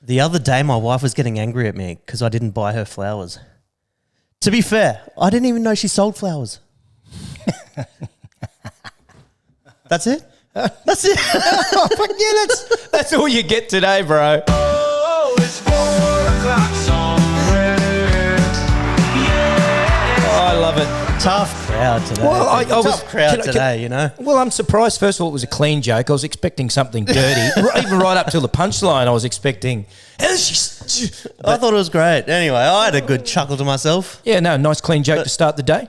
The other day, my wife was getting angry at me because I didn't buy her flowers. To be fair, I didn't even know she sold flowers. That's it? That's it. Yeah, that's all you get today, bro. Oh, it's 4 o'clock somewhere. Oh, I love it. Tough crowd today. Well, I was tough crowd today, you know. Well, I'm surprised. First of all, it was a clean joke. I was expecting something dirty. Even right up till the punchline, I was expecting. I thought it was great. Anyway, I had a good chuckle to myself. Yeah, no, nice clean joke to start the day.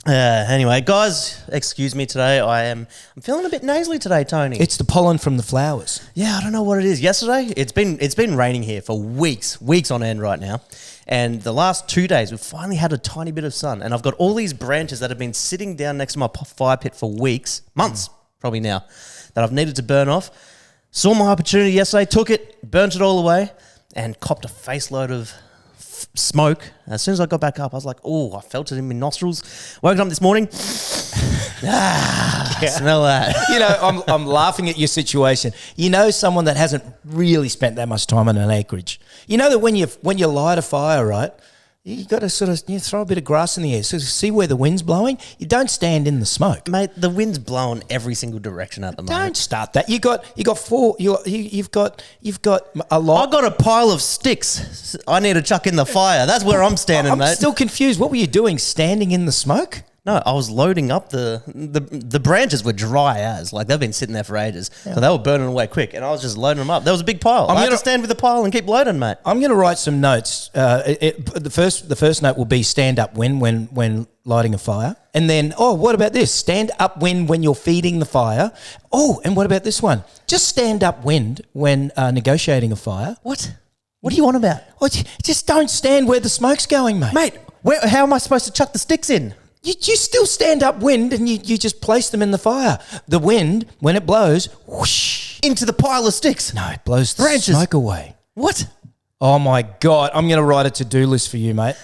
Anyway, guys, excuse me today. I'm feeling a bit nasally today, Tony. It's the pollen from the flowers. Yeah, I don't know what it is. Yesterday, it's been raining here for weeks on end right now. And the last 2 days, we've finally had a tiny bit of sun. And I've got all these branches that have been sitting down next to my fire pit for weeks, months probably now, that I've needed to burn off. Saw my opportunity yesterday, took it, burnt it all away, and copped a face load of smoke. As soon as I got back up, I was like, oh, I felt it in my nostrils. Woke up this morning. Smell that. You know, I'm laughing at your situation. You know, someone that hasn't really spent that much time on an acreage. You know that when you light a fire, right, you got to sort of throw a bit of grass in the air, so see where the wind's blowing. You don't stand in the smoke, mate. The wind's blowing every single direction at the moment. Don't start that. You've got a lot. I got a pile of sticks. I need to chuck in the fire. That's where I'm standing, mate. I'm still confused. What were you doing, standing in the smoke? No, I was loading up the branches were dry as, like they've been sitting there for ages. Yeah. So they were burning away quick and I was just loading them up. There was a big pile. I had to stand with the pile and keep loading, mate. I'm going to write some notes. The first note will be stand up when lighting a fire. And then, what about this? Stand up when you're feeding the fire. Oh, and what about this one? Just stand up when negotiating a fire. What? What are you on about? Well, just don't stand where the smoke's going, mate. Mate, how am I supposed to chuck the sticks in? You still stand up wind and you just place them in the fire. The wind, when it blows, whoosh. Into the pile of sticks. No, it blows the smoke away. What? Oh, my God. I'm going to write a to-do list for you, mate.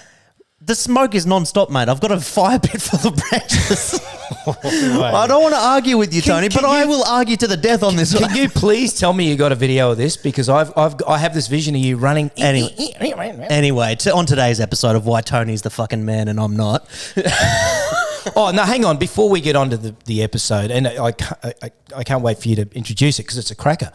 The smoke is non-stop, mate. I've got a fire pit full of branches. I don't want to argue with you, Tony, but I will argue to the death on this one. Can you please tell me you got a video of this? Because I have this vision of you running. Anyway, on today's episode of Why Tony's the fucking man and I'm not. Oh, no, hang on. Before we get on to the episode, and I can't wait for you to introduce it because it's a cracker.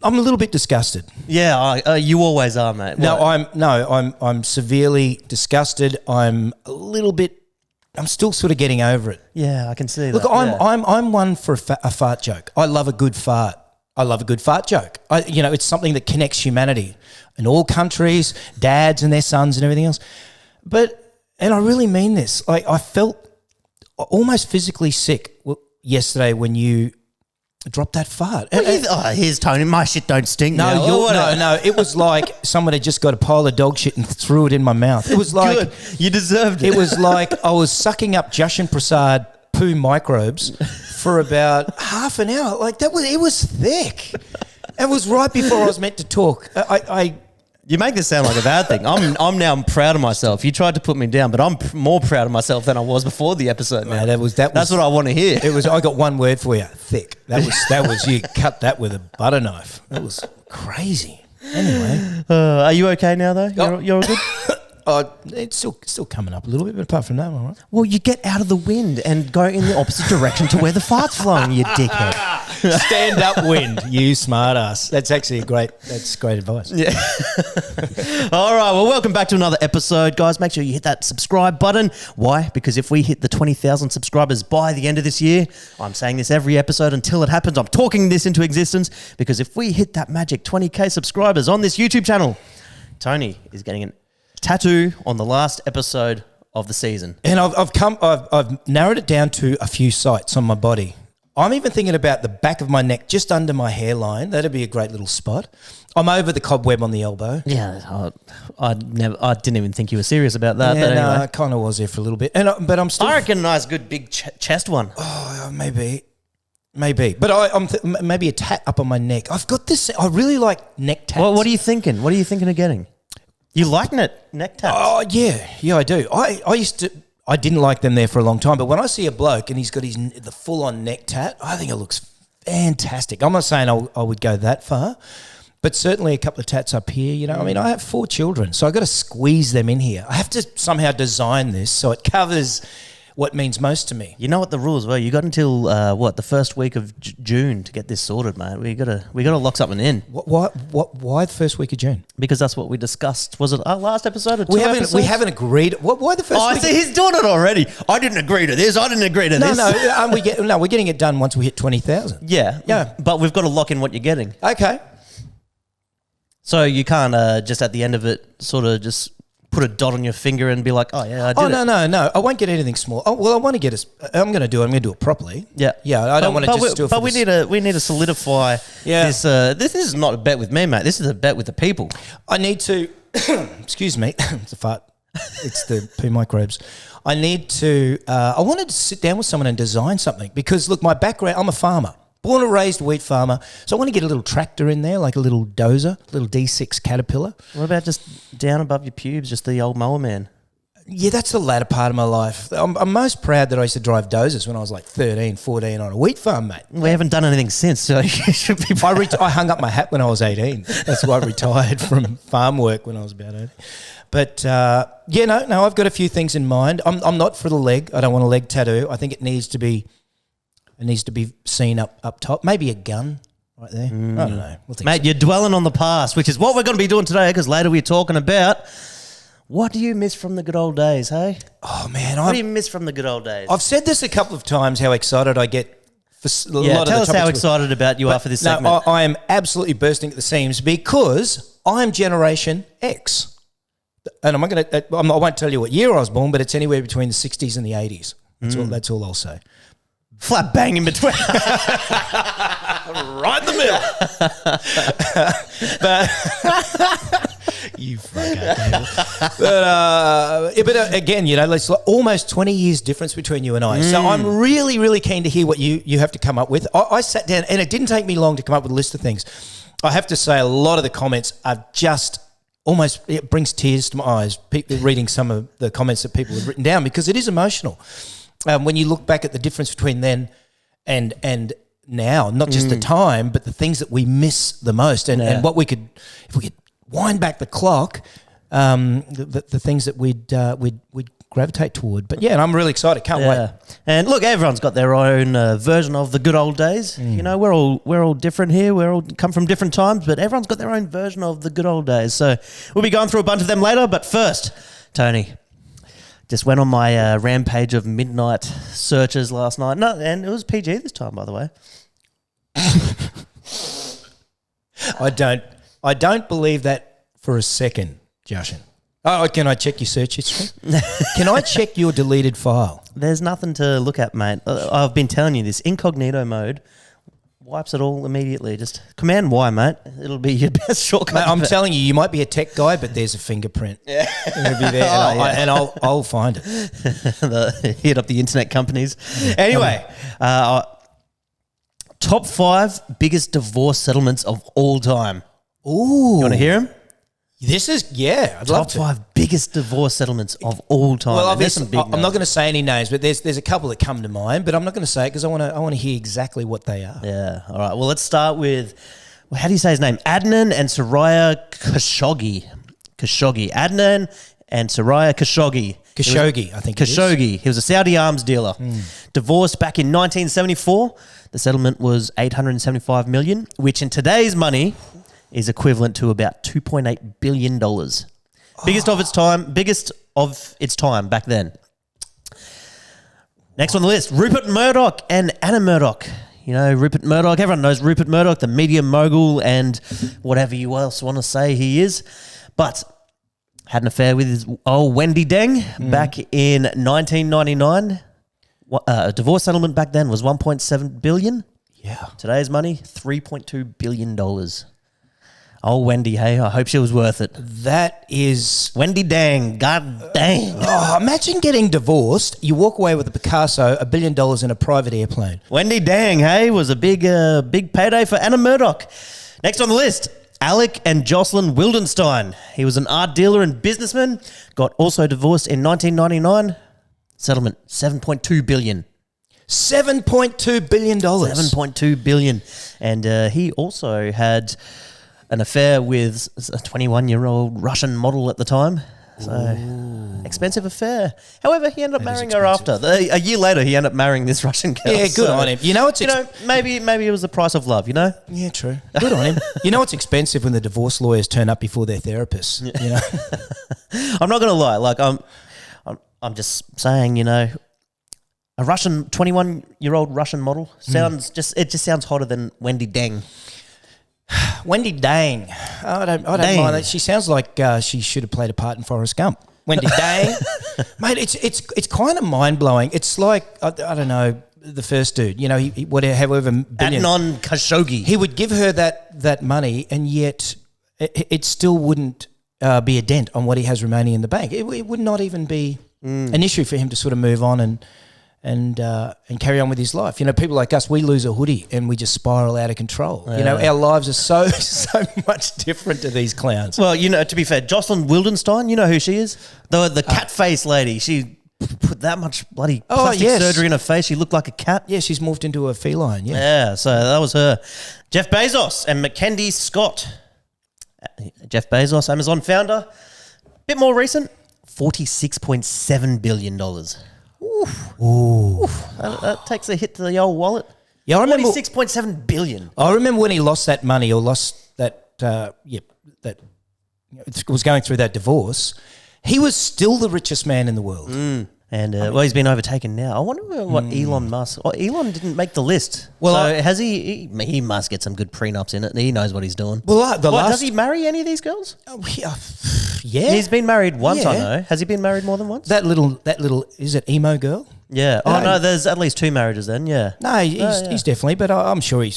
I'm a little bit disgusted. Yeah, you always are, mate. I'm severely disgusted. I'm still sort of getting over it. Yeah, I can see that. Look, I'm one for a fart joke. I love a good fart. I love a good fart joke. It's something that connects humanity in all countries, dads and their sons and everything else. And I really mean this. I felt almost physically sick yesterday when you dropped that fart. Here's Tony. My shit don't stink. No. It was like someone had just got a pile of dog shit and threw it in my mouth. It was like good. You deserved it. It was like I was sucking up Jashan Prasad poo microbes for about half an hour. Like it was thick. It was right before I was meant to talk. You make this sound like a bad thing. I'm now proud of myself. You tried to put me down, but I'm more proud of myself than I was before the episode, man. That's what I want to hear. I got one word for you: thick. That was you cut that with a butter knife. That was crazy. Anyway, are you okay now though? You're all good. It's still coming up a little bit, but apart from that, all right. Well, you get out of the wind and go in the opposite direction to where the fart's flowing, you dickhead. Stand up wind, you smart ass. That's actually great advice. Yeah. All right, well, welcome back to another episode, guys. Make sure you hit that subscribe button. Why? Because if we hit the 20,000 subscribers by the end of this year, I'm saying this every episode until it happens. I'm talking this into existence because if we hit that magic 20K subscribers on this YouTube channel, Tony is getting an tattoo on the last episode of the season. And I've narrowed it down to a few sites on my body. I'm even thinking about the back of my neck, just under my hairline. That'd be a great little spot. I'm over the cobweb on the elbow. Yeah, I didn't even think you were serious about that. Yeah, but anyway. No, I kind of was there for a little bit. But I'm still. I reckon a nice, good, big chest one. Oh, maybe. But maybe a tat up on my neck. I've got this. I really like neck tats. Well, what are you thinking? What are you thinking of getting? You like neck tats? Oh, yeah, I do. I didn't like them there for a long time, but when I see a bloke and he's got the full-on neck tat, I think it looks fantastic. I'm not saying I would go that far, But certainly a couple of tats up here, you know. I mean, I have 4 children, so I've got to squeeze them in here. I have to somehow design this so it covers what means most to me. You know what the rules were? You got until the first week of June to get this sorted, mate. We gotta lock something in. Why the first week of June? Because that's what we discussed. Was it our last episode or two We episodes? haven't agreed. Why the first Oh, I week? see. He's doing it already. I didn't agree to this. I didn't agree to this. We're getting it done once we hit 20,000. Yeah. But we've got to lock in what you're getting. Okay. So you can't just at the end of it sort of just put a dot on your finger and be like, oh yeah, I did it. No. I won't get anything small. Oh, well, I want to get I'm going to do it properly. Yeah. I don't want to just do it. But we need to solidify this. This is not a bet with me, mate. This is a bet with the people. I need to. Excuse me. It's a fart. It's the poo microbes. I need to. I wanted to sit down with someone and design something because look, my background. I'm a farmer. Born and raised wheat farmer. So I want to get a little tractor in there, like a little dozer, a little D6 Caterpillar. What about just down above your pubes, just the old mower man? Yeah, that's the latter part of my life. I'm most proud that I used to drive dozers when I was like 13, 14 on a wheat farm, mate. We haven't done anything since, so you should be proud. I hung up my hat when I was 18. That's why I retired from farm work when I was about 18. But, no, I've got a few things in mind. I'm not for the leg. I don't want a leg tattoo. I think it needs to be seen up top. Maybe a gun right there. I don't know. Mate, you're dwelling on the past, which is what we're going to be doing today because later we're talking about what do you miss from the good old days, hey? Oh, man. What do you miss from the good old days? I've said this a couple of times, how excited I get for a lot of the topics. Tell us how excited about you are for this segment. I am absolutely bursting at the seams because I'm Generation X. And I won't tell you what year I was born, but it's anywhere between the 60s and the 80s. That's all I'll say. Flat bang in between. Right in the middle. You fucker. But again, it's like almost 20 years difference between you and I. So I'm really, really keen to hear what you have to come up with. I sat down, and it didn't take me long to come up with a list of things. I have to say a lot of the comments are just almost, it brings tears to my eyes, reading some of the comments that people have written down because it is emotional. When you look back at the difference between then and now, not just the time, but the things that we miss the most, and what we could, if we could wind back the clock, the things that we'd gravitate toward. But and I'm really excited. Can't wait. And look, everyone's got their own version of the good old days. You know, we're all different here. We're all come from different times, but everyone's got their own version of the good old days. So we'll be going through a bunch of them later. But first, Tony. Just went on my rampage of midnight searches last night. No, and it was PG this time, by the way. I don't believe that for a second, Jashan. Oh, can I check your search history? Can I check your deleted file? There's nothing to look at, mate. I've been telling you this. Incognito mode wipes it all immediately. Just Command Y, mate. It'll be your best shortcut. Mate, I'm telling you, you might be a tech guy, but there's a fingerprint. Yeah. It'll be there, and I'll find it. Hit up the internet companies. Anyway, top 5 biggest divorce settlements of all time. Ooh. You want to hear them? This is, I'd love to. Top 5 biggest divorce settlements of all time. Well, obviously, I'm not going to say any names, but there's a couple that come to mind, but I'm not going to say it because I want to hear exactly what they are. Yeah. All right. Well, let's start with, how do you say his name? Adnan and Soraya Khashoggi. Adnan and Soraya Khashoggi. Khashoggi, I think it is. Khashoggi. He was a Saudi arms dealer. Divorced back in 1974. The settlement was $875 million, which in today's money is equivalent to about $2.8 billion. Biggest of its time back then. Next on the list, Rupert Murdoch and Anna Murdoch. You know, Rupert Murdoch, everyone knows Rupert Murdoch, the media mogul and whatever you else want to say he is. But had an affair with his old Wendy Deng back in 1999. A divorce settlement back then was $1.7 billion. Yeah. Today's money, $3.2 billion. Oh, Wendy, hey, I hope she was worth it. That is... Wendy Dang, god dang. Oh, imagine getting divorced, you walk away with a Picasso, $1 billion in a private airplane. Wendy Dang, hey, was a big payday for Anna Murdoch. Next on the list, Alec and Jocelyn Wildenstein. He was an art dealer and businessman, got also divorced in 1999. Settlement, $7.2 billion. $7.2 billion. $7.2 billion. And he also had an affair with a 21-year-old Russian model at the time. So, expensive affair. However, he ended up marrying her after. A year later, he ended up marrying this Russian girl. Yeah, good on him. You know, maybe it was the price of love, you know? Yeah, true. Good on him. You know, it's expensive when the divorce lawyers turn up before their therapists, you know? I'm not going to lie. Like, I'm just saying, you know, a 21-year-old Russian model sounds sounds hotter than Wendy Deng. Wendy Dang. I don't mind that. She sounds like she should have played a part in Forrest Gump. Wendy Dang. Mate, it's kind of mind-blowing. It's like, I don't know, the first dude, you know, however billion. Adnan Khashoggi. He would give her that money, and yet it still wouldn't be a dent on what he has remaining in the bank. It would not even be an issue for him to sort of move on and carry on with his life. You know, people like us, we lose a hoodie and we just spiral out of control. Yeah. You know, our lives are so much different to these clowns. Well, you know, to be fair, Jocelyn Wildenstein, you know who she is? The cat face lady. She put that much bloody plastic surgery in her face. She looked like a cat. Yeah, she's morphed into a feline. Yeah, so that was her. Jeff Bezos and Mackenzie Scott. Jeff Bezos, Amazon founder. Bit more recent, $46.7 billion. Oof. That takes a hit to the old wallet. Yeah, I remember 46.7 billion. I remember when he lost that money or lost that was going through that divorce. He was still the richest man in the world. And well, he's been overtaken now. I wonder what Elon Musk. Well, Elon didn't make the list. Well, so has he? He must get some good prenups in it. He knows what he's doing. Well, does he marry any of these girls? Yeah, he's been married once. I know. Has he been married more than once? That little is it emo girl? Yeah. Oh no, there's at least 2 marriages then. Yeah. No, he's definitely. But I'm sure he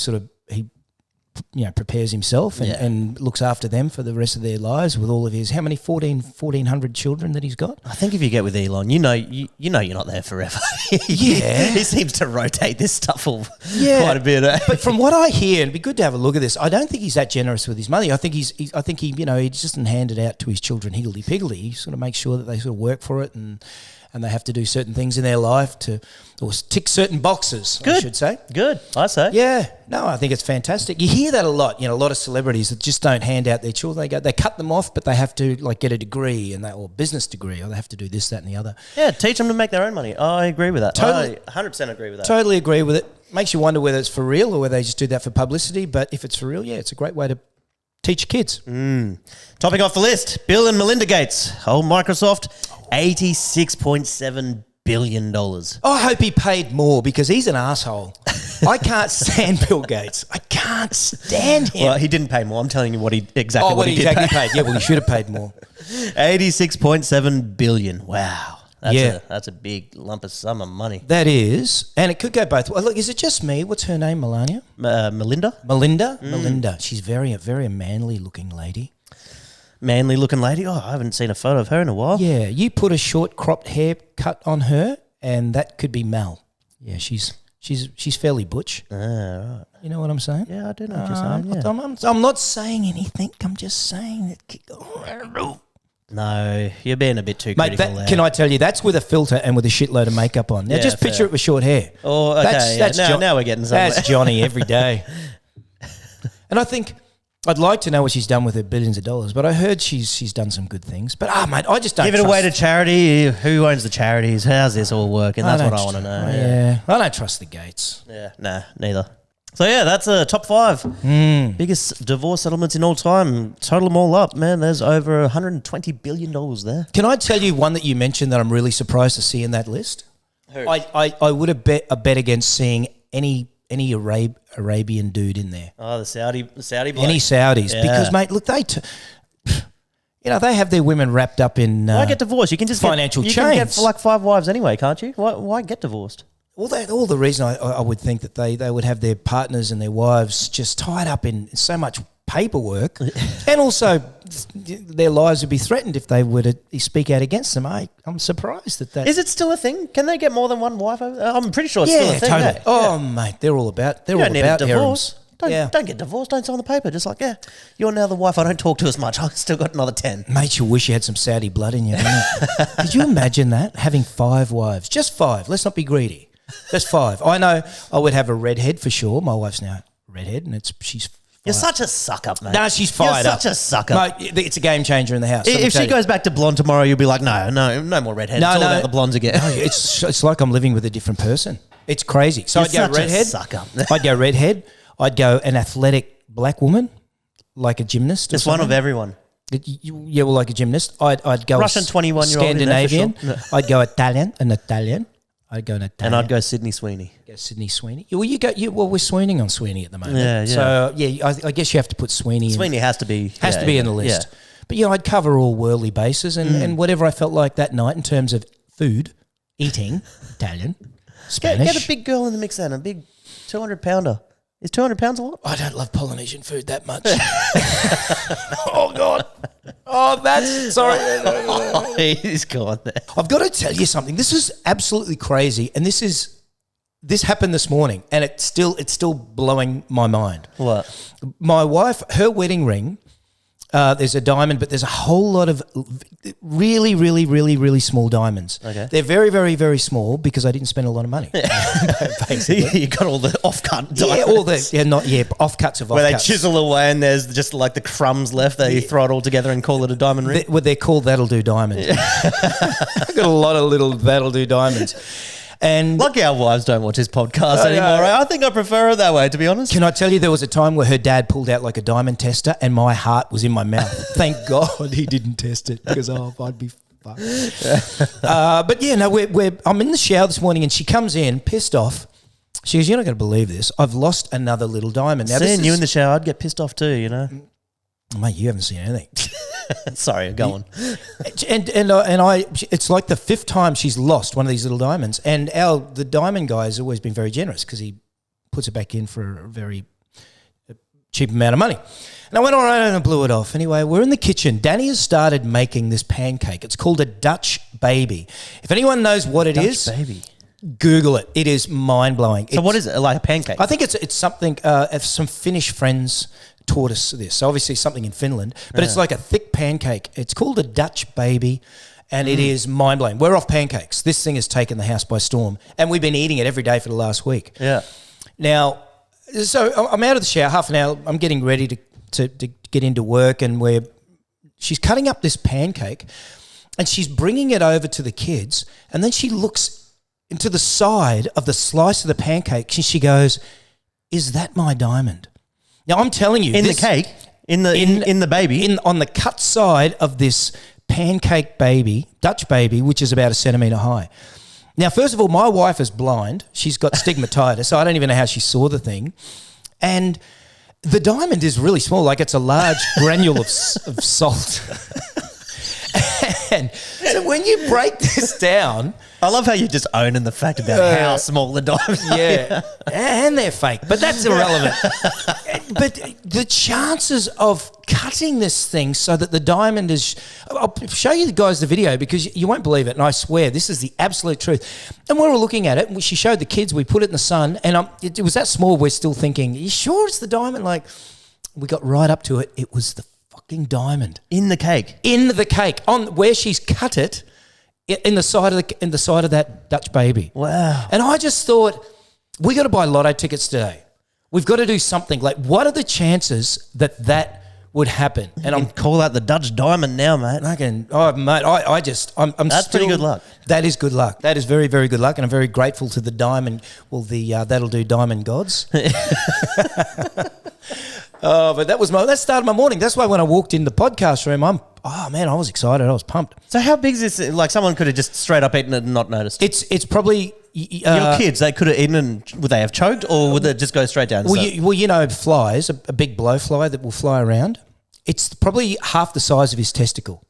prepares himself and looks after them for the rest of their lives with all of his, how many, 1,400 children that he's got? I think if you get with Elon, you know you're not there forever. He seems to rotate this stuff quite a bit. But from what I hear, and it'd be good to have a look at this, I don't think he's that generous with his money. I think he just doesn't hand it out to his children higgledy-piggledy. He sort of makes sure that they sort of work for it and they have to do certain things in their life or tick certain boxes, I should say. Good, I say. Yeah. No, I think it's fantastic. You hear that a lot. You know, a lot of celebrities that just don't hand out their children. They cut them off, but they have to get a degree or business degree, or they have to do this, that, and the other. Yeah, teach them to make their own money. I agree with that. Totally, I 100% agree with that. Totally agree with it. Makes you wonder whether it's for real or whether they just do that for publicity. But if it's for real, it's a great way to teach kids. Topping off the list, Bill and Melinda Gates, old Microsoft, $86.7 billion. I hope he paid more because he's an asshole. I can't stand Bill Gates. I can't stand him. Well, he didn't pay more. I'm telling you what he paid. Yeah, well, he should have paid more. $86.7 billion. Wow. That's a big lump of sum of money. That is. And it could go both ways. Look, is it just me? What's her name, Melania? Melinda. Melinda. She's very manly looking lady. Manly looking lady? Oh, I haven't seen a photo of her in a while. Yeah, you put a short cropped haircut on her and that could be Mel. Yeah, she's fairly butch. Right. You know what I'm saying? Yeah, I do know what you're saying. I'm not saying anything. I'm just saying that. No, you're being a bit too critical there. Can I tell you, that's with a filter and with a shitload of makeup on. Now, just picture it with short hair. Oh, okay. That's now we're getting somewhere. That's Johnny every day. And I think I'd like to know what she's done with her billions of dollars, but I heard she's done some good things. But, mate, I just don't give it away to charity. Who owns the charities? How's this all working? That's what I want to know. Yeah. I don't trust the Gates. Yeah, nah, neither. So, that's a top 5. Biggest divorce settlements in all time. Total them all up, man. There's over $120 billion there. Can I tell you one that you mentioned that I'm really surprised to see in that list? Who? I would have bet against seeing any Arabian dude in there. Oh, the Saudi bloke. Any Saudis. Yeah. Because, mate, look, they have their women wrapped up in why get divorced? You can just financial chains. You can get for like 5 wives anyway, can't you? Why get divorced? Well, all the reason I would think that they would have their partners and their wives just tied up in so much paperwork, and also their lives would be threatened if they were to speak out against them. I'm surprised that is it still a thing? Can they get more than one wife? I'm pretty sure it's still a thing. Totally. Yeah, totally. Mate, they're all about divorce. Don't get divorced. Don't sign the paper. Just like, you're now the wife I don't talk to as much. I've still got another 10. Mate, you wish you had some Saudi blood in you. Could you imagine that? Having 5 wives. Just 5. Let's not be greedy. Just 5. I know I would have a redhead for sure. My wife's now redhead and she's You're such a suck up, mate. No, she's fired You're up. such a suck up. Mate, it's a game changer in the house. let me If tell she you. goes back to blonde tomorrow, you'll be like, no more redheads. No, it's all no. about the blondes again. No, it's like I'm living with a different person. It's crazy. So You're I'd go such a redhead. suck up. I'd go redhead. I'd go an athletic black woman, like a gymnast. It's one of everyone. Yeah, well, like a gymnast. I'd go Russian 21-year-old in there for Scandinavian. sure. I'd go an Italian. I'd go an Italian. And I'd go Sydney Sweeney. Go Sydney Sweeney. Well, we're sweening on Sweeney at the moment. Yeah. So I guess you have to put Sweeney. Sweeney has to be in the list. Yeah. But I'd cover all worldly bases and whatever I felt like that night in terms of food, eating, Italian, Spanish. Get a big girl in the mix then, a big 200-pounder. Is 200 pounds a lot? I don't love Polynesian food that much. Oh, God. Oh, that's... Sorry. He's gone there. I've got to tell you something. This is absolutely crazy, and this happened this morning, and it's still blowing my mind. What? My wife, her wedding ring, there's a diamond, but there's a whole lot of really, really, really, really small diamonds. Okay. They're very, very, very small because I didn't spend a lot of money. Basically. You got all the off-cut diamonds. Yeah, all the offcuts of offcuts. Where they chisel away and there's just like the crumbs left. They throw it all together and call it a diamond ring. They're called That'll Do Diamonds. I've got a lot of little That'll Do Diamonds. And Lucky our wives don't watch his podcast anymore. I think I prefer it that way, to be honest. can I tell you, there was a time where her dad pulled out like a diamond tester and my heart was in my mouth. Thank God he didn't test it because I'd be fucked. But yeah, no, I'm in the shower this morning and she comes in pissed off. She goes, "You're not going to believe this. I've lost another little diamond." Now, Seeing you in the shower, I'd get pissed off too, you know. Mate, you haven't seen anything. Sorry, go on. And it's like the fifth time she's lost one of these little diamonds. And the diamond guy has always been very generous because he puts it back in for a very cheap amount of money. And I went all right and I blew it off. Anyway, we're in the kitchen. Danny has started making this pancake. It's called a Dutch baby. If anyone knows what it is, baby. Google it. It is mind-blowing. So what is it? Like a pancake? I think it's something, some Finnish friends taught us this. So obviously something in Finland, but it's like a thick pancake. It's called a Dutch baby and it is mind-blowing. We're off pancakes. This thing has taken the house by storm and we've been eating it every day for the last week. Yeah. Now, so I'm out of the shower, half an hour. I'm getting ready to get into work and she's cutting up this pancake and she's bringing it over to the kids and then she looks into the side of the slice of the pancake and she goes, "Is that my diamond?" Now I'm telling you, The cake? In the baby? On the cut side of this pancake baby, Dutch baby, which is about 1 centimetre high. Now, first of all, my wife is blind. She's got stigmatitis, so I don't even know how she saw the thing. And the diamond is really small, like it's a large granule of salt. And so when you break this down... I love how you're just owning the fact about how small the diamonds are. Yeah, and they're fake, but that's irrelevant. But the chances of cutting this thing so that the diamond is... I'll show you guys the video because you won't believe it, and I swear this is the absolute truth. And we were looking at it, and she showed the kids, we put it in the sun, and it was that small, we're still thinking, "Are you sure it's the diamond?" Like, we got right up to it, it was the fucking diamond. In the cake? In the cake, on where she's cut it, in the side of that Dutch baby. Wow. And I just thought, we got to buy lotto tickets today. We've got to do something. Like, what are the chances that would happen? And I'm call out the Dutch diamond now, mate. I'm That's still, pretty good luck. That is good luck. That is very, very good luck. And I'm very grateful to the diamond, That'll Do Diamond gods. But that started my morning. That's why when I walked in the podcast room, I was excited. I was pumped. So how big is this? Like someone could have just straight up eaten it and not noticed. It's probably... Your kids, they could have eaten and would they have choked or would it just go straight down? Flies, a big blowfly that will fly around, it's probably half the size of his testicle.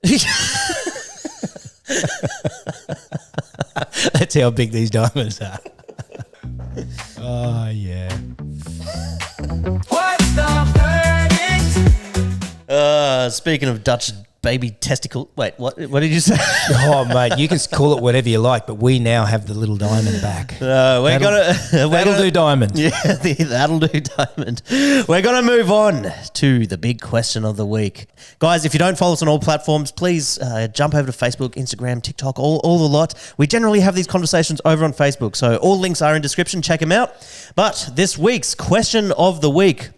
That's how big these diamonds are. Oh, yeah. What's the verdict? Speaking of Dutch baby testicle. Wait, what did you say? Oh, mate, you can call it whatever you like, but we now have the little diamond back. That'll do diamond. Yeah, that'll do diamond. We're going to move on to the big question of the week. Guys, if you don't follow us on all platforms, please jump over to Facebook, Instagram, TikTok, all the lot. We generally have these conversations over on Facebook, so all links are in description. Check them out. But this week's question of the week,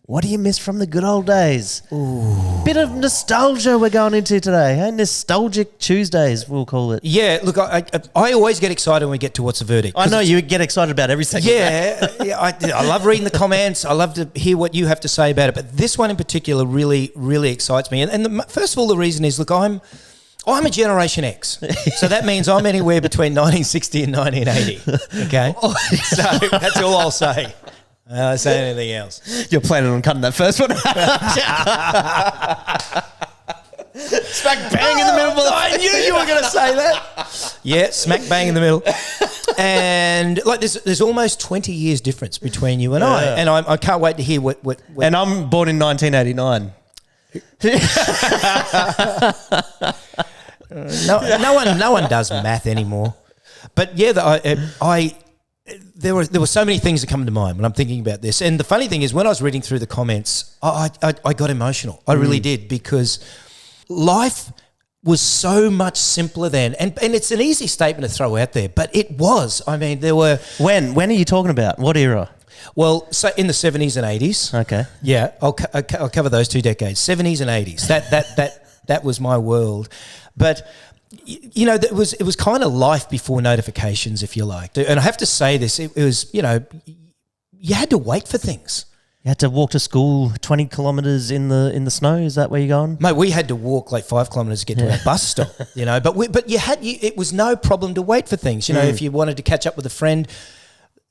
What do you miss from the good old days? Ooh. Bit of nostalgia we're going into today. Hey? Nostalgic Tuesdays, we'll call it. Yeah, look, I always get excited when we get to What's the Verdict. I know you get excited about every second. Yeah, I love reading the comments. I love to hear what you have to say about it. But this one in particular really, really excites me. And first of all, the reason is, look, I'm a Generation X. So that means I'm anywhere between 1960 and 1980. Okay? So that's all I'll say. I say anything else. You're planning on cutting that first one out. Smack bang in the middle. I knew you were going to say that. Yeah, smack bang in the middle. And like there's almost 20 years difference between you and I. And I can't wait to hear what And I'm born in 1989. No one does math anymore. But yeah, there were so many things that come to mind when I'm thinking about this. And the funny thing is, when I was reading through the comments, I got emotional. I really did, because life was so much simpler then. And it's an easy statement to throw out there, but it was. I mean, there were... When are you talking about? What era? Well, so in the 70s and 80s. Okay. Yeah, I'll cover those 2 decades, 70s and 80s. That was my world. But... You know, it was kind of life before notifications, if you like. And I have to say this, it was, you know, you had to wait for things. You had to walk to school 20 kilometres in the snow. Is that where you're going? Mate, we had to walk like 5 kilometres to get to our bus stop, you know. But it was no problem to wait for things. You know, if you wanted to catch up with a friend,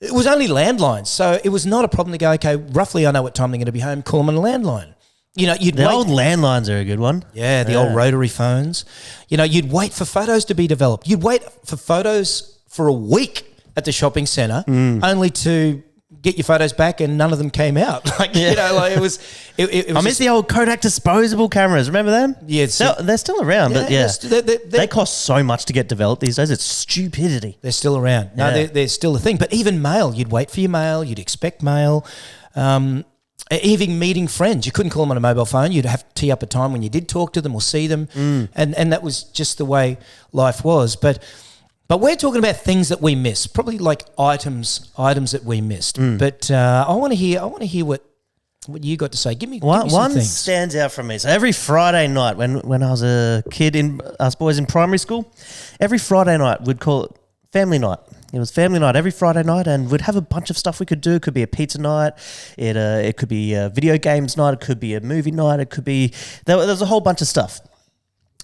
it was only landlines. So it was not a problem to go, okay, roughly I know what time they're going to be home, call them on a landline. You know, the old landlines are a good one. Yeah, the old rotary phones. You know, you'd wait for photos to be developed. You'd wait for photos for a week at the shopping centre, only to get your photos back and none of them came out. You know, like it was. I miss the old Kodak disposable cameras. Remember them? Yeah, they're still around, but they cost so much to get developed these days. It's stupidity. They're still around. No, they're still a thing. But even mail, you'd wait for your mail. You'd expect mail. Even meeting friends, you couldn't call them on a mobile phone. You'd have to tee up a time when you did talk to them or see them, and that was just the way life was. But we're talking about things that we missed, probably like items that we missed. But I want to hear what you got to say. Give me some one things. Stands out from me. So every Friday night when I was a kid, us boys in primary school, every Friday night we'd call it family night. It was family night every Friday night, and we'd have a bunch of stuff we could do. It could be a pizza night, it could be a video games night, it could be a movie night, it could be there was a whole bunch of stuff.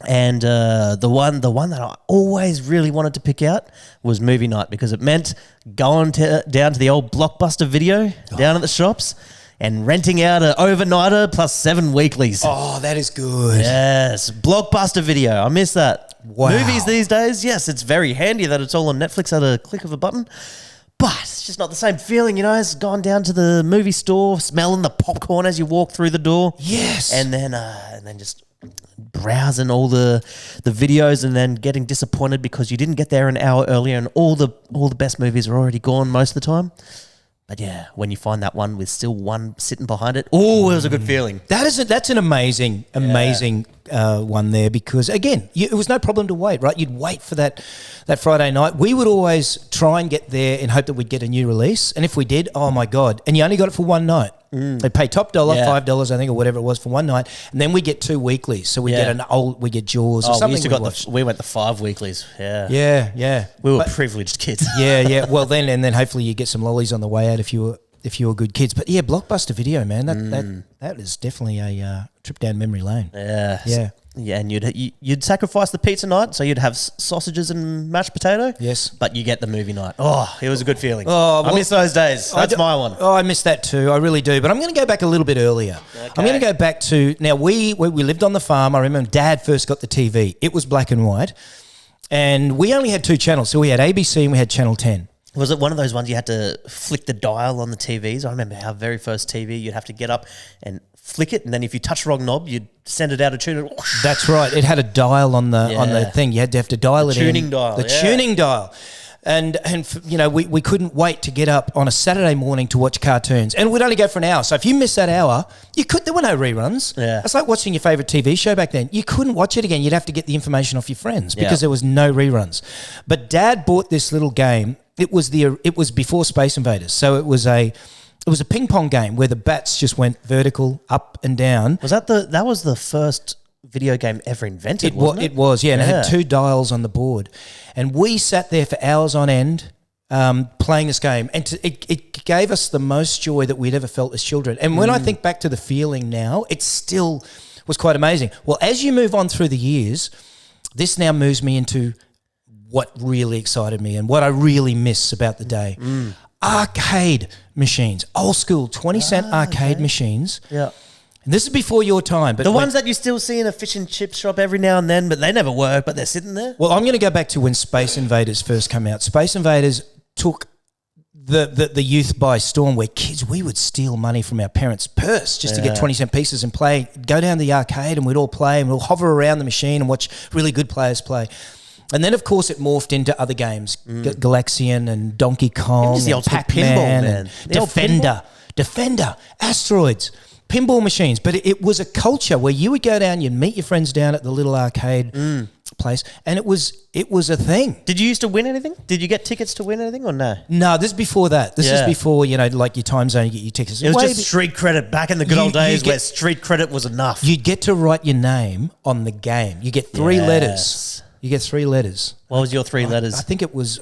And the one that I always really wanted to pick out was movie night, because it meant going down to the old Blockbuster Video down at the shops and renting out an overnighter plus 7 weeklies. Oh, that is good. Yes, Blockbuster Video. I miss that. Wow. Movies these days, yes, it's very handy that it's all on Netflix at a click of a button, but it's just not the same feeling, you know. It's gone down to the movie store, smelling the popcorn as you walk through the door. Yes. And then just browsing all the videos, and then getting disappointed because you didn't get there an hour earlier, and all the best movies are already gone most of the time. But yeah, when you find that one with still one sitting behind it, it was a good feeling. That's an amazing one there, because again, it was no problem to wait, right? You'd wait for that Friday night. We would always try and get there and hope that we'd get a new release, and if we did, oh my God! And you only got it for one night. They'd pay top dollar, $5, I think, or whatever it was for one night, and then we get 2 weeklies. So we get Jaws or something. We went the 5 weeklies. Yeah. We were privileged kids. Yeah. Well, then hopefully you get some lollies on the way out if you were good kids. But yeah, Blockbuster Video, man, that is definitely a trip down memory lane. Yeah, and you'd sacrifice the pizza night, so you'd have sausages and mashed potato. Yes. But you get the movie night. Oh, it was a good feeling. Oh, I miss those days. That's my one. Oh, I miss that too. I really do. But I'm going to go back a little bit earlier. Okay. I'm going to go back to, now we lived on the farm. I remember Dad first got the TV. It was black and white. And we only had 2 channels. So we had ABC and we had Channel 10. Was it one of those ones you had to flick the dial on the TVs? I remember our very first TV, you'd have to get up and flick it, and then if you touch the wrong knob, you'd send it out of tune. That's right. It had a dial on the thing. You had to have to dial it in. Tuning dial. The tuning dial. And you know, we couldn't wait to get up on a Saturday morning to watch cartoons. And we'd only go for an hour. So if you missed that hour, there were no reruns. Yeah. It's like watching your favourite TV show back then. You couldn't watch it again. You'd have to get the information off your friends because there was no reruns. But Dad bought this little game. It was before Space Invaders. So it was a it was a ping pong game where the bats just went vertical, up and down. That was the first video game ever invented, wasn't it? It was, yeah. And it had 2 dials on the board. And we sat there for hours on end playing this game. And it gave us the most joy that we'd ever felt as children. And when I think back to the feeling now, it still was quite amazing. Well, as you move on through the years, this now moves me into what really excited me and what I really miss about the day. Arcade machines, old school 20-cent arcade machines. Yeah. And this is before your time. But The ones that you still see in a fish and chip shop every now and then, but they never work, but they're sitting there. Well, I'm going to go back to when Space Invaders first came out. Space Invaders took the youth by storm, where kids, we would steal money from our parents' purse just to get 20-cent pieces and play, go down to the arcade and we'd all play and we'd all hover around the machine and watch really good players play. And then, of course, it morphed into other games, Galaxian and Donkey Kong, the and old school Pac-Man, pinball, man. and Defender, Asteroids, pinball machines. But it was a culture where you would go down, you'd meet your friends down at the little arcade place, and it was a thing. Did you used to win anything? Did you get tickets to win anything or no? No, this is before that. This is before, like your time zone, you get your tickets. It was just street credit back in the good old days where street credit was enough. You'd get to write your name on the game. You get 3 letters. You get 3 letters. What was your 3 letters? I think it was,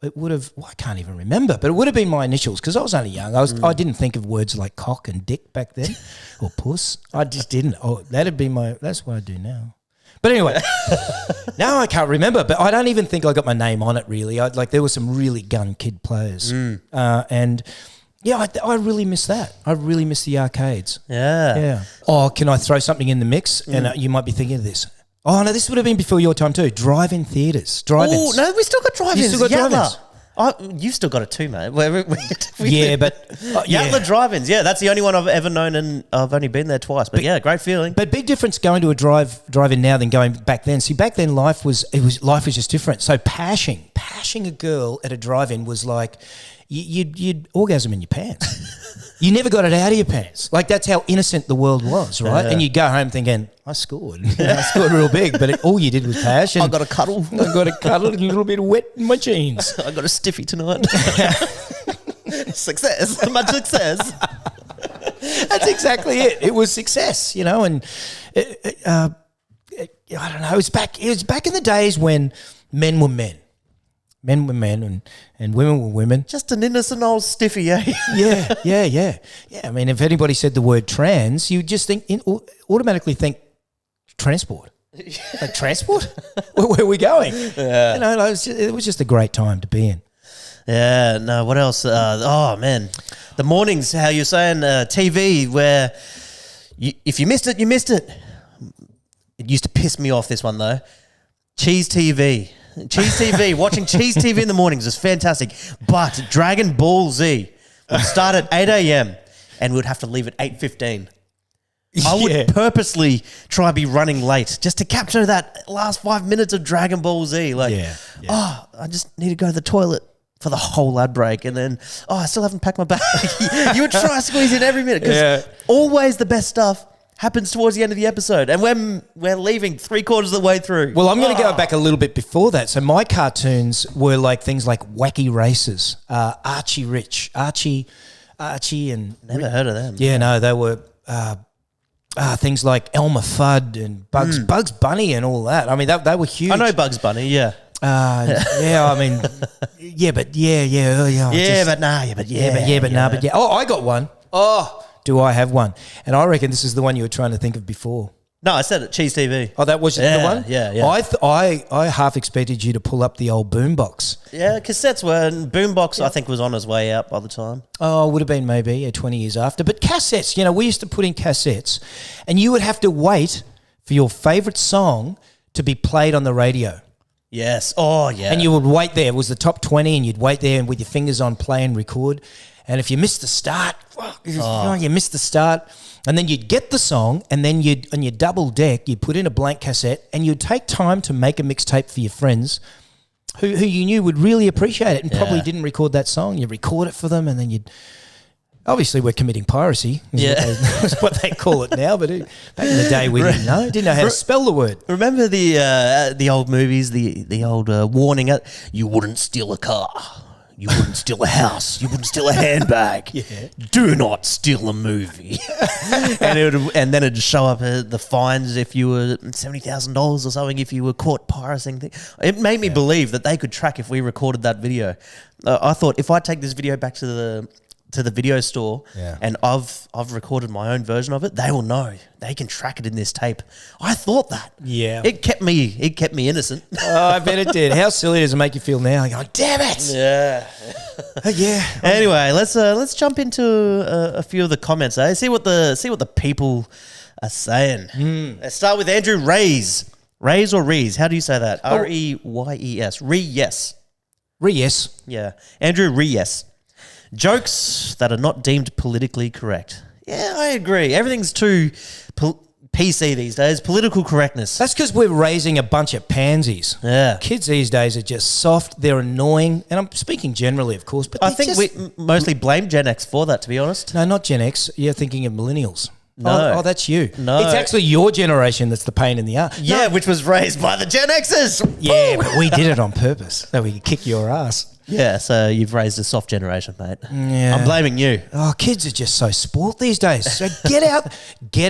it would have, I can't even remember, but it would have been my initials because I was only young. I didn't think of words like cock and dick back then or puss. I just didn't. Oh, that's what I do now. But anyway, now I can't remember, but I don't even think I got my name on it really. There were some really gun kid players. And yeah, I really miss that. I really miss the arcades. Yeah. Oh, can I throw something in the mix? And you might be thinking of this. Oh, no, this would have been before your time too. Drive-in theatres. Oh, no, we still got drive-ins. You still got drive-ins? You've still got it too, mate. Yeah, but... Yatla drive-ins. Yeah, that's the only one I've ever known, and I've only been there twice. But yeah, great feeling. But big difference going to a drive-in now than going back then. See, back then life was just different. So pashing a girl at a drive-in was like you'd orgasm in your pants. You never got it out of your pants. Like, that's how innocent the world was, right? And you'd go home thinking, I scored. I scored real big, but all you did was pash. I got a cuddle. And a little bit of wet in my jeans. I got a stiffy tonight. Success. Much success. That's exactly it. It was success, and I don't know. It was back in the days when men were men. Men were men and women were women. Just an innocent old stiffy, eh? Yeah. Yeah, I mean, if anybody said the word trans, you just automatically think transport. Like, transport? Where are we going? Yeah. It was just a great time to be in. Yeah, no, what else? Oh, man. The mornings, how you're saying, TV, where if you missed it, you missed it. It used to piss me off, this one, though. Cheese TV. Watching Cheese TV in the mornings is fantastic. But Dragon Ball Z would start at 8 a.m. and we'd have to leave at 8:15. I would purposely try to be running late just to capture that last 5 minutes of Dragon Ball Z. I just need to go to the toilet for the whole ad break, and then, I still haven't packed my bag. You would try to squeeze in every minute because always the best stuff happens towards the end of the episode, and when we're leaving 3/4 of the way through. Well, I'm going to go back a little bit before that. So my cartoons were like things like Wacky Races, Archie Rich, Archie, and Never heard of them. Yeah, no, they were things like Elmer Fudd and Bugs Bunny and all that. I mean, they were huge. I know Bugs Bunny. Yeah. I mean, but nah. Oh, I got one. Oh, do I have one? And I reckon this is the one you were trying to think of before. No, I said it. Cheese TV. Oh, that was the one? Yeah. I half expected you to pull up the old boombox. Yeah, cassettes were. And boombox, I think, was on his way out by the time. Oh, it would have been maybe 20 years after. But cassettes, we used to put in cassettes, and you would have to wait for your favourite song to be played on the radio. Yes. Oh, yeah. And you would wait there. It was the top 20, and you'd wait there and with your fingers on play and record. And if you missed the start, you missed the start. And then you'd get the song, and then on your double deck, you'd put in a blank cassette, and you'd take time to make a mixtape for your friends who you knew would really appreciate it and probably didn't record that song. You'd record it for them, and then you'd... Obviously, we're committing piracy. Is what they call it now. But back in the day, we didn't know how to spell the word. Remember the old movies, the old warning: you wouldn't steal a car, You wouldn't steal a house. You wouldn't steal a handbag. Do not steal a movie. and then it'd show up the fines if you were $70,000 or something if you were caught pirating. It made me believe that they could track if we recorded that video. I thought if I take this video back to the video store and I've recorded my own version of it, they will know. They can track it in this tape. I thought that. Yeah. It kept me innocent. Oh, I bet it did. How silly does it make you feel now? You're like, damn it. Yeah. Yeah. Anyway, let's jump into a few of the comments. See what the people are saying. Let's start with Andrew Reyes. Reyes or Rees? How do you say that? Reyes. Reyes. Yes. Yeah. Andrew Reyes. Jokes that are not deemed politically correct. Yeah, I agree. Everything's too PC these days. Political correctness. That's because we're raising a bunch of pansies. Yeah. Kids these days are just soft. They're annoying. And I'm speaking generally, of course. But I think we mostly blame Gen X for that, to be honest. No, not Gen X. You're thinking of millennials. No. Oh, that's you. No. It's actually your generation that's the pain in the ass. Yeah, which was raised by the Gen Xers. Yeah, but we did it on purpose so we could kick your ass. Yeah, so you've raised a soft generation, mate. Yeah. I'm blaming you. Oh, kids are just so spoilt these days. So get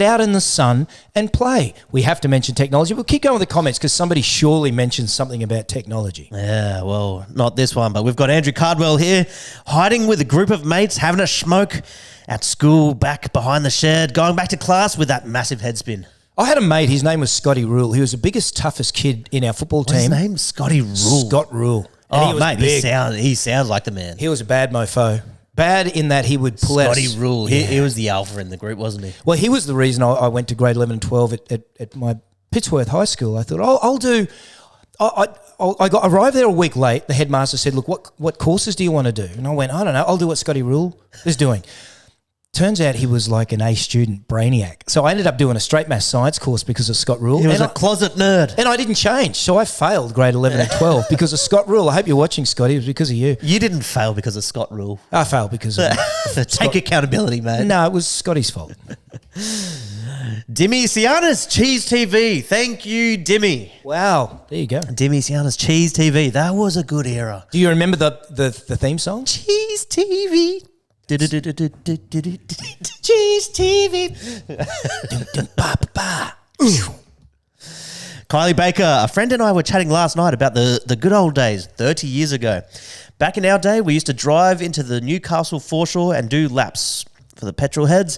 out in the sun and play. We have to mention technology. We'll keep going with the comments because somebody surely mentioned something about technology. Yeah, well, not this one, but we've got Andrew Cardwell here, hiding with a group of mates, having a smoke at school, back behind the shed, going back to class with that massive head spin. I had a mate, his name was Scotty Rule. He was the biggest, toughest kid in our football team. His name's Scotty Rule. Scott Rule. And Oh, mate, he sounds like the man. He was a bad mofo. Bad in that he would pull out... Scotty Rule. He was the alpha in the group, wasn't he? Well, he was the reason I went to grade 11 and 12 at my Pittsworth High School. I thought, I'll do... I arrived there a week late. The headmaster said, look, what courses do you want to do? And I went, I don't know. I'll do what Scotty Rule is doing. Turns out he was like an A student, brainiac. So I ended up doing a straight maths science course because of Scott Rule. He was a closet nerd. And I didn't change. So I failed grade 11 and 12 because of Scott Rule. I hope you're watching, Scotty. It was because of you. You didn't fail because of Scott Rule. I failed because of Take accountability, mate. No, it was Scotty's fault. Dimmy Sianis, Cheese TV. Thank you, Dimmy. Wow. There you go. Dimmy Sianis, Cheese TV. That was a good era. Do you remember the theme song? Cheese TV. Cheese TV. Kylie Baker, a friend and I were chatting last night about the good old days 30 years ago. Back in our day, we used to drive into the Newcastle foreshore and do laps for the petrol heads,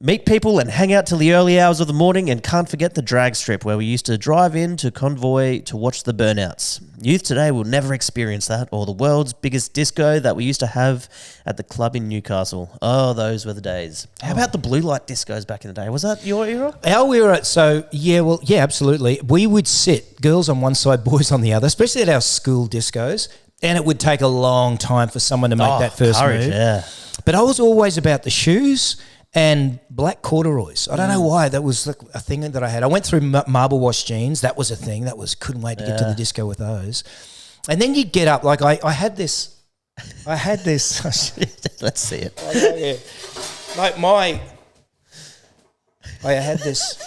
meet people and hang out till the early hours of the morning, and can't forget the drag strip where we used to drive in to Convoy to watch the burnouts. Youth today will never experience that, or the world's biggest disco that we used to have at the club in Newcastle. Oh, those were the days. How about the blue light discos back in the day? Was that your era? Our era, yeah, absolutely. We would sit, girls on one side, boys on the other, especially at our school discos, and it would take a long time for someone to make that first courage, move. Yeah. But I was always about the shoes and black corduroys. I don't know why. That was like a thing that I had. I went through marble wash jeans. That was a thing. Couldn't wait to get to the disco with those. And then you'd get up. Like I had this. Let's see it. I had this.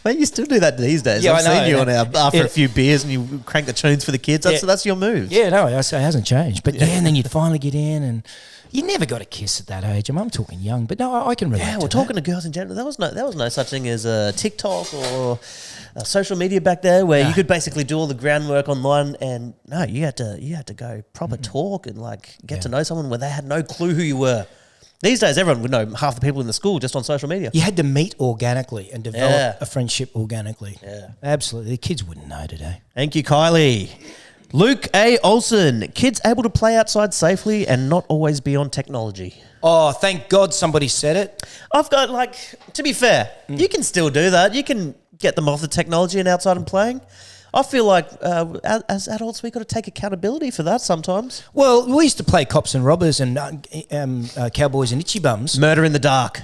Mate, you still do that these days. Yeah, I've I know. seen you on after a few beers and you crank the tunes for the kids. That's your move. Yeah, no, it hasn't changed. But yeah, and then you'd finally get in, and you never got a kiss at that age. I'm talking young, but no, I can relate. Yeah, to we're talking to girls in general. There was no such thing as TikTok or social media back there where you could basically do all the groundwork online. And no, you had to go proper talk and like get to know someone where they had no clue who you were. These days, everyone would know half the people in the school just on social media. You had to meet organically and develop a friendship organically. Yeah. Absolutely. The kids wouldn't know today. Thank you, Kylie. Luke A. Olson. Kids able to play outside safely and not always be on technology. Oh, thank God somebody said it. I've got, to be fair, you can still do that. You can get them off the technology and outside and playing. I feel like as adults, we've got to take accountability for that sometimes. Well, we used to play cops and robbers and cowboys and itchy bums. Murder in the dark.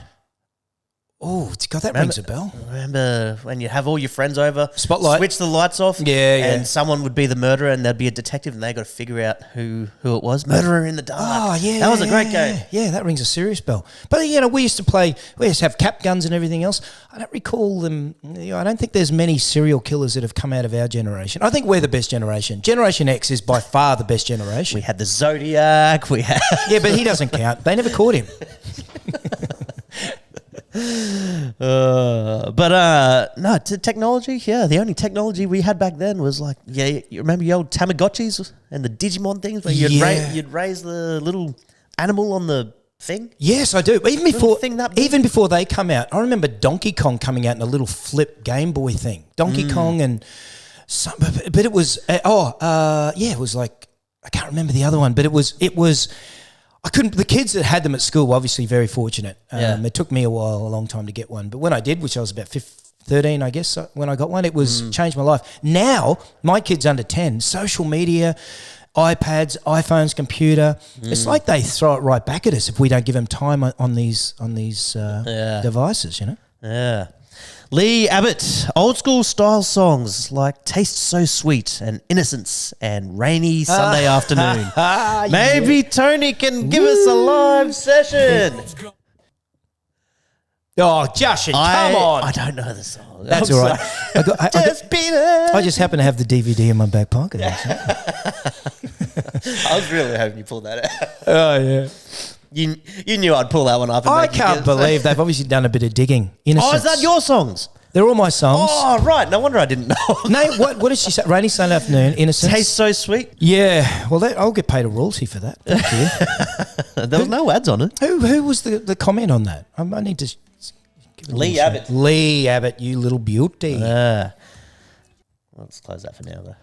Oh, God, that rings a bell. Remember when you have all your friends over, Spotlight. switch the lights off, Yeah. and someone would be the murderer, and there'd be a detective, and they got to figure out who it was. Murderer in the Dark. Oh, yeah. that was a great game. Yeah, that rings a serious bell. But, we used to have cap guns and everything else. I don't recall them. I don't think there's many serial killers that have come out of our generation. I think we're the best generation. Generation X is by far the best generation. We had the Zodiac. We had Yeah, but he doesn't count. They never caught him. No, to technology. Yeah, the only technology we had back then was like, you remember the old Tamagotchis and the Digimon things where you'd raise the little animal on the thing. Yes, I do. Even thing before they come out, I remember Donkey Kong coming out in a little flip Game Boy thing. Donkey Kong and some, but it was it was like, I can't remember the other one, but it was. I couldn't. The kids that had them at school were obviously very fortunate. It took me a long time to get one, but when I did, which I was about 13, I guess, when I got one, it was changed my life. Now my kids under 10, social media, iPads, iPhones, computer. It's like they throw it right back at us if we don't give them time on these devices. Yeah. Lee Abbott, old school style songs like Taste So Sweet and Innocence and Rainy Sunday Afternoon. Maybe Tony can give us a live session. Oh, Jashan, come on. I don't know the song. That's I'm all right. sorry. I just happen to have the DVD in my back pocket. I was really hoping you pulled that out. Oh, yeah. You knew I'd pull that one up. And I make you can't guess. believe they've obviously done a bit of digging. Innocence. Oh, is that your songs? They're all my songs. Oh, right. No wonder I didn't know. No, what did she say? Rainy Sunday Afternoon, Innocence. Tastes So Sweet. Yeah. Well, I'll get paid a royalty for that. Thank you. There was no ads on it. Who was the comment on that? I need to... give it a Lee little Abbott. shout. Lee Abbott, you little beauty. Well, let's close that for now, though.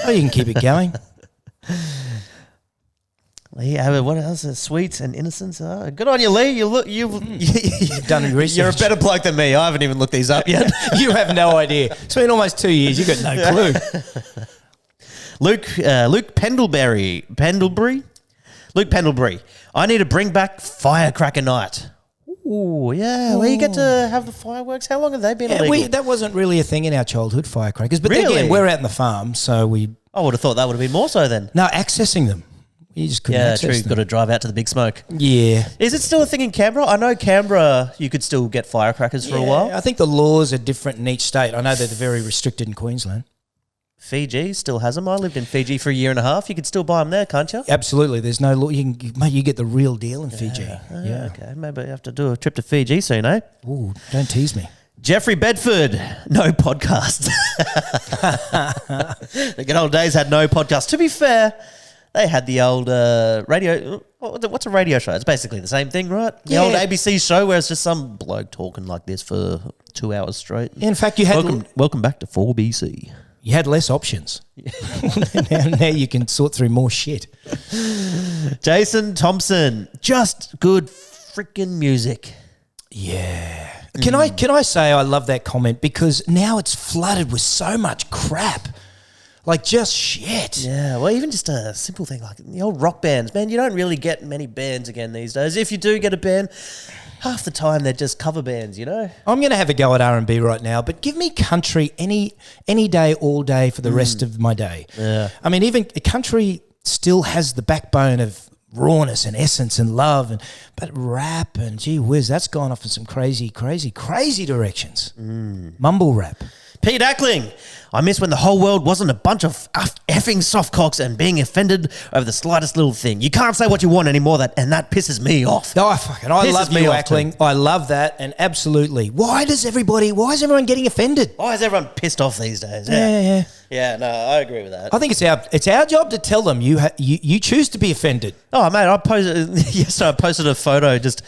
Oh, you can keep it going. Lee Abbott, what else? Sweet and Innocence. Good on you, Lee. You've done your research. You're a better bloke than me. I haven't even looked these up yet. You have no idea. It's been almost 2 years. You've got no clue. Luke Pendlebury. Luke Pendlebury. I need to bring back Firecracker Night. Ooh, yeah. Where you get to have the fireworks. How long have they been illegal? That wasn't really a thing in our childhood, firecrackers. But Really? again, we're out in the farm, so we... I would have thought that would have been more so then. No, accessing them. You just couldn't Yeah, access true. You've got them. to drive out to the big smoke. Yeah. Is it still a thing in Canberra? I know Canberra, you could still get firecrackers for a while. I think the laws are different in each state. I know they're very restricted in Queensland. Fiji still has them. I lived in Fiji for a year and a half. You could still buy them there, can't you? Absolutely. There's no law. You get the real deal in Fiji. Yeah. Okay, maybe I have to do a trip to Fiji soon, eh? Ooh, don't tease me. Jeffrey Bedford, no podcast. The good old days had no podcast. To be fair, they had the old radio. What's a radio show? It's basically the same thing, right? The old ABC show where it's just some bloke talking like this for 2 hours straight. In fact, you had Welcome back to 4BC. You had less options. now you can sort through more shit. Jason Thompson, just good freaking music. Yeah. Can I say I love that comment because now it's flooded with so much crap. Like just shit. Yeah, well, even just a simple thing like the old rock bands. Man, you don't really get many bands again these days. If you do get a band, half the time they're just cover bands, you know? I'm going to have a go at R&B right now, but give me country any day, all day for the rest of my day. Yeah. I mean, even country still has the backbone of rawness and essence and love, but rap and gee whiz, that's gone off in some crazy directions. Mumble rap. Pete Ackling, I miss when the whole world wasn't a bunch of effing softcocks and being offended over the slightest little thing. You can't say what you want anymore, and that pisses me off. Oh, fucking, I love you, Ackling. I love that, and absolutely. Why is everyone getting offended? Why is everyone pissed off these days? Yeah. Yeah, no, I agree with that. I think it's our job to tell them you choose to be offended. Oh, mate, I posted a photo, just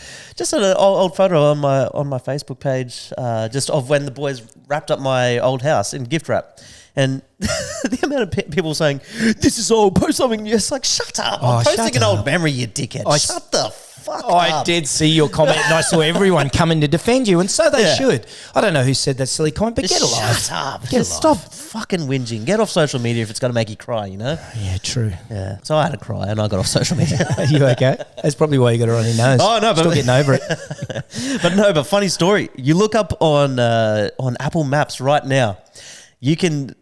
an old photo on my Facebook page, just of when the boys wrapped up my old house in gift wrap. And the amount of people saying, this is old, post something. It's like, shut up. I'm posting an old memory, you dickhead. Shut the fuck up. I did see your comment and I saw everyone coming to defend you, and so they should. I don't know who said that silly comment, but get a life. Shut up. Stop fucking whinging. Get off social media if it's going to make you cry, you know? Yeah, true. Yeah. So I had to cry and I got off social media. Are you okay? That's probably why you got it on your nose. Oh, no, but still getting over it. but funny story. You look up on Apple Maps right now, you can...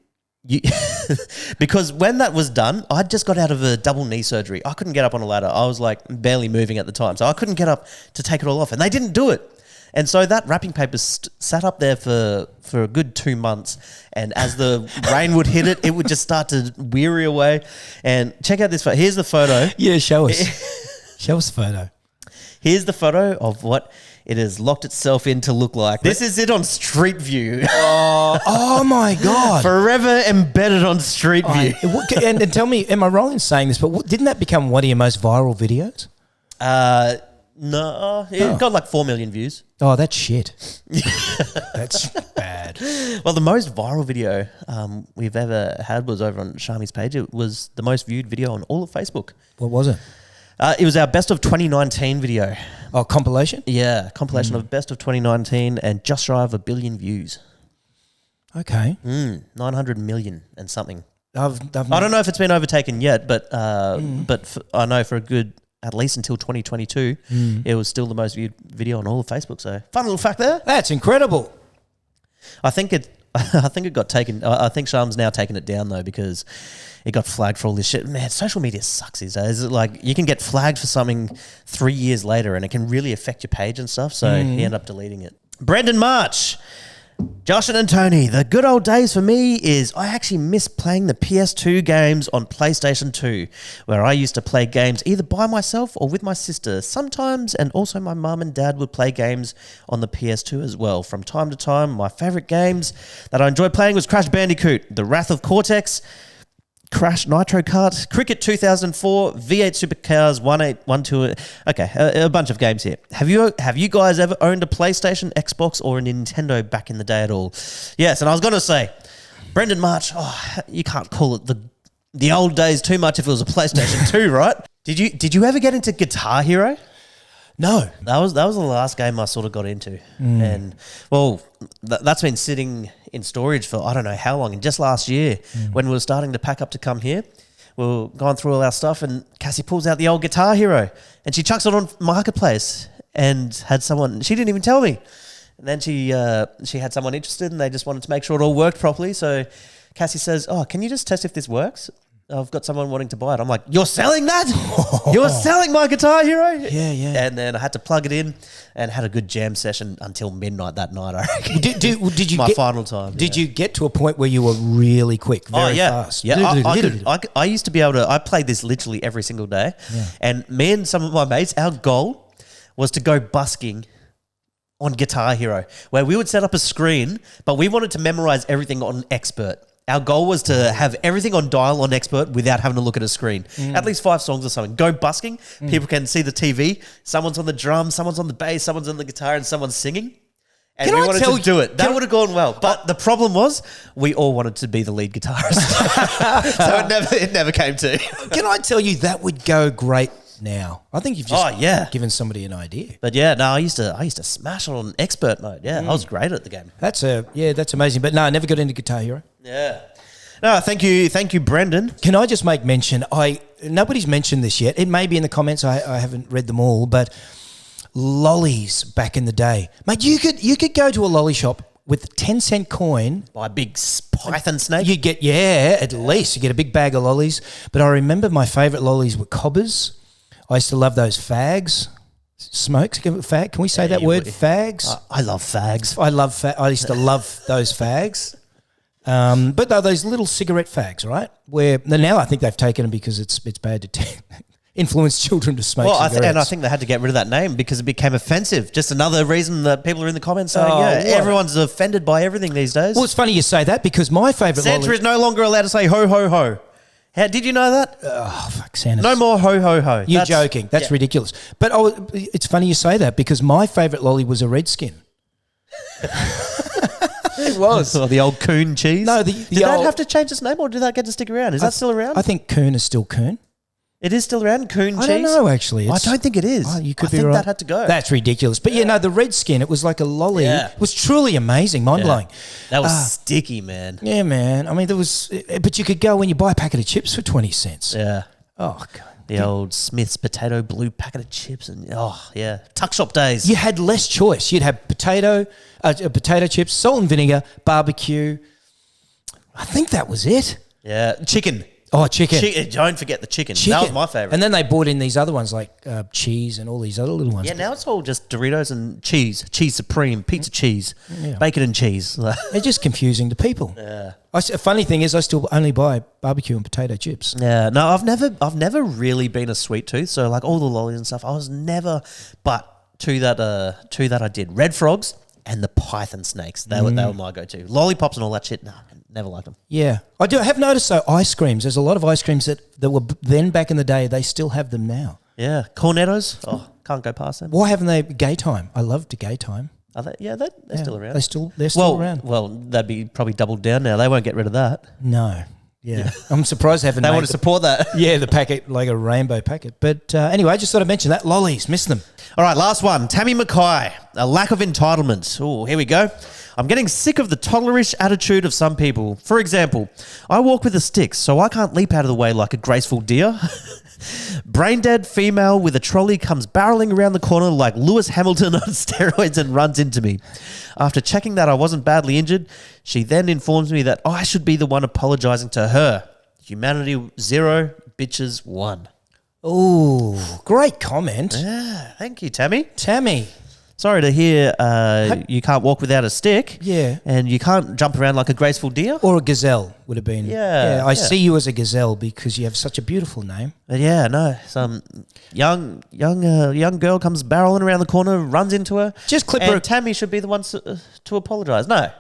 because when that was done, I'd just got out of a double knee surgery. I couldn't get up on a ladder. I was like barely moving at the time, so I couldn't get up to take it all off, and they didn't do it. And so that wrapping paper sat up there for a good 2 months, and as the rain would hit it, it would just start to weary away. And check out this photo. Here's the photo. Yeah, show us. Show us the photo. Here's the photo of what it has locked itself in to look like. This is it on Street View. Oh my God. Forever embedded on Street View. And tell me, am I wrong in saying this, but didn't that become one of your most viral videos? No. It got like 4 million views. Oh, that's shit. That's bad. Well, the most viral video we've ever had was over on Shami's page. It was the most viewed video on all of Facebook. What was it? It was our best of 2019 video. Oh, compilation? Yeah, compilation of best of 2019 and just shy of 1 billion views. Okay. 900 million and something. I don't know if it's been overtaken yet, but I know for a good, at least until 2022, it was still the most viewed video on all of Facebook. So fun little fact there. That's incredible. I think it got taken. I think Sham's now taken it down though because it got flagged for all this shit. Man, social media sucks these days. Like you can get flagged for something 3 years later, and it can really affect your page and stuff. So he ended up deleting it. Brendan March. Jashan and Tony, the good old days for me is I actually miss playing the PS2 games on PlayStation 2, where I used to play games either by myself or with my sister sometimes, and also my mum and dad would play games on the PS2 as well. From time to time, my favourite games that I enjoyed playing was Crash Bandicoot, The Wrath of Cortex, Crash Nitro Kart, Cricket 2004, V8 Supercars 1812. Okay, a bunch of games here. Have you guys ever owned a PlayStation, Xbox, or a Nintendo back in the day at all? Yes, and I was going to say, Brendan March, you can't call it the old days too much if it was a PlayStation 2, right? Did you ever get into Guitar Hero? No. That was the last game I sort of got into. And, well, that's been sitting in storage for I don't know how long. And just last year, when we were starting to pack up to come here, we were going through all our stuff and Cassie pulls out the old Guitar Hero and she chucks it on Marketplace and had someone, she didn't even tell me. And then she had someone interested and they just wanted to make sure it all worked properly. So Cassie says, can you just test if this works? I've got someone wanting to buy it. I'm like, you're selling that? You're selling my Guitar Hero? Yeah. And then I had to plug it in and had a good jam session until midnight that night, I reckon. Did you my final time. Did you get to a point where you were really quick, very fast? Yeah, I used to be able to, I played this literally every single day. Yeah. And me and some of my mates, our goal was to go busking on Guitar Hero, where we would set up a screen, but we wanted to memorize everything on Expert. Our goal was to have everything on dial on Expert without having to look at a screen. At least 5 songs or something. Go busking. People can see the TV. Someone's on the drums, someone's on the bass, someone's on the guitar, and someone's singing. And we wanted to do it. That would have gone well. But the problem was we all wanted to be the lead guitarist. So it never came to. Can I tell you that would go great now? I think you've just given somebody an idea. But yeah, no, I used to smash it on Expert mode. Yeah, I was great at the game. That's amazing. But no, I never got into Guitar Hero. Yeah. No, thank you, Brendan. Can I just make mention? Nobody's mentioned this yet. It may be in the comments. I haven't read them all, but lollies back in the day, mate. You could go to a lolly shop with a 10-cent coin, buy a big python snake. You get at least you get a big bag of lollies. But I remember my favourite lollies were cobbers. I used to love those fags. Smokes? Can we say that word? Fags? I love fags. I used to love those fags. But they're those little cigarette fags, right? Where now I think they've taken them because it's bad to influence children to smoke cigarettes. And I think they had to get rid of that name because it became offensive. Just another reason that people are in the comments saying, everyone's offended by everything these days. Well, it's funny you say that because my favourite Santa is no longer allowed to say ho, ho, ho. Did you know that? Oh, fuck, Santa. No more ho, ho, ho. You're joking. That's ridiculous. But it's funny you say that because my favourite lolly was a Redskin. It was. Or the old Coon cheese. No, did that have to change its name, or did that get to stick around? Is that still around? I think Coon is still Coon. It is still around, Coon cheese? I don't know, actually. I don't think it is. Oh, you could I be think right. that had to go. That's ridiculous. But yeah, no, the red skin, it was like a lolly. Yeah. It was truly amazing, mind-blowing. That was sticky, man. Yeah, man. I mean, there was... But you could go when you buy a packet of chips for 20 cents. Yeah. Oh, God. The old Smith's potato blue packet of chips and, tuck shop days. You had less choice. You'd have potato chips, salt and vinegar, barbecue. I think that was it. Yeah. Chicken. Oh, chicken. Don't forget the chicken. That was my favourite. And then they brought in these other ones like cheese and all these other little ones. Yeah, now it's all just Doritos and cheese supreme, pizza cheese, bacon and cheese. They're just confusing to people. Yeah. A funny thing is I still only buy barbecue and potato chips. Yeah, no, I've never really been a sweet tooth. So like all the lollies and stuff, I was never. But two that I did. Red frogs and the python snakes. They were my go-to. Lollipops and all that shit. Nah, never liked them. Yeah, I have noticed though ice creams. There's a lot of ice creams that were then back in the day. They still have them now. Yeah, Cornettos. Oh, can't go past them. Why haven't they Gay Time? I loved Gay Time. Are they? Yeah, they're still around. They're still around. Well, they'd be probably doubled down now. They won't get rid of that. No. Yeah. I'm surprised they haven't. They want to support that. Yeah, the packet, like a rainbow packet. But anyway, I just thought I'd mention that. Lollies, miss them. All right, last one. Tammy Mackay, a lack of entitlement. Oh, here we go. I'm getting sick of the toddlerish attitude of some people. For example, I walk with a stick, so I can't leap out of the way like a graceful deer. Brain-dead female with a trolley comes barreling around the corner like Lewis Hamilton on steroids and runs into me. After checking that I wasn't badly injured, she then informs me that I should be the one apologising to her. Humanity 0, bitches 1. Oh, great comment. Yeah, thank you, Tammy. Tammy. Sorry to hear you can't walk without a stick. Yeah. And you can't jump around like a graceful deer. Or a gazelle would have been. Yeah, I see you as a gazelle because you have such a beautiful name. But yeah, no. Some young girl comes barreling around the corner, runs into her. Just clip and her. Tammy should be the one to apologise. No.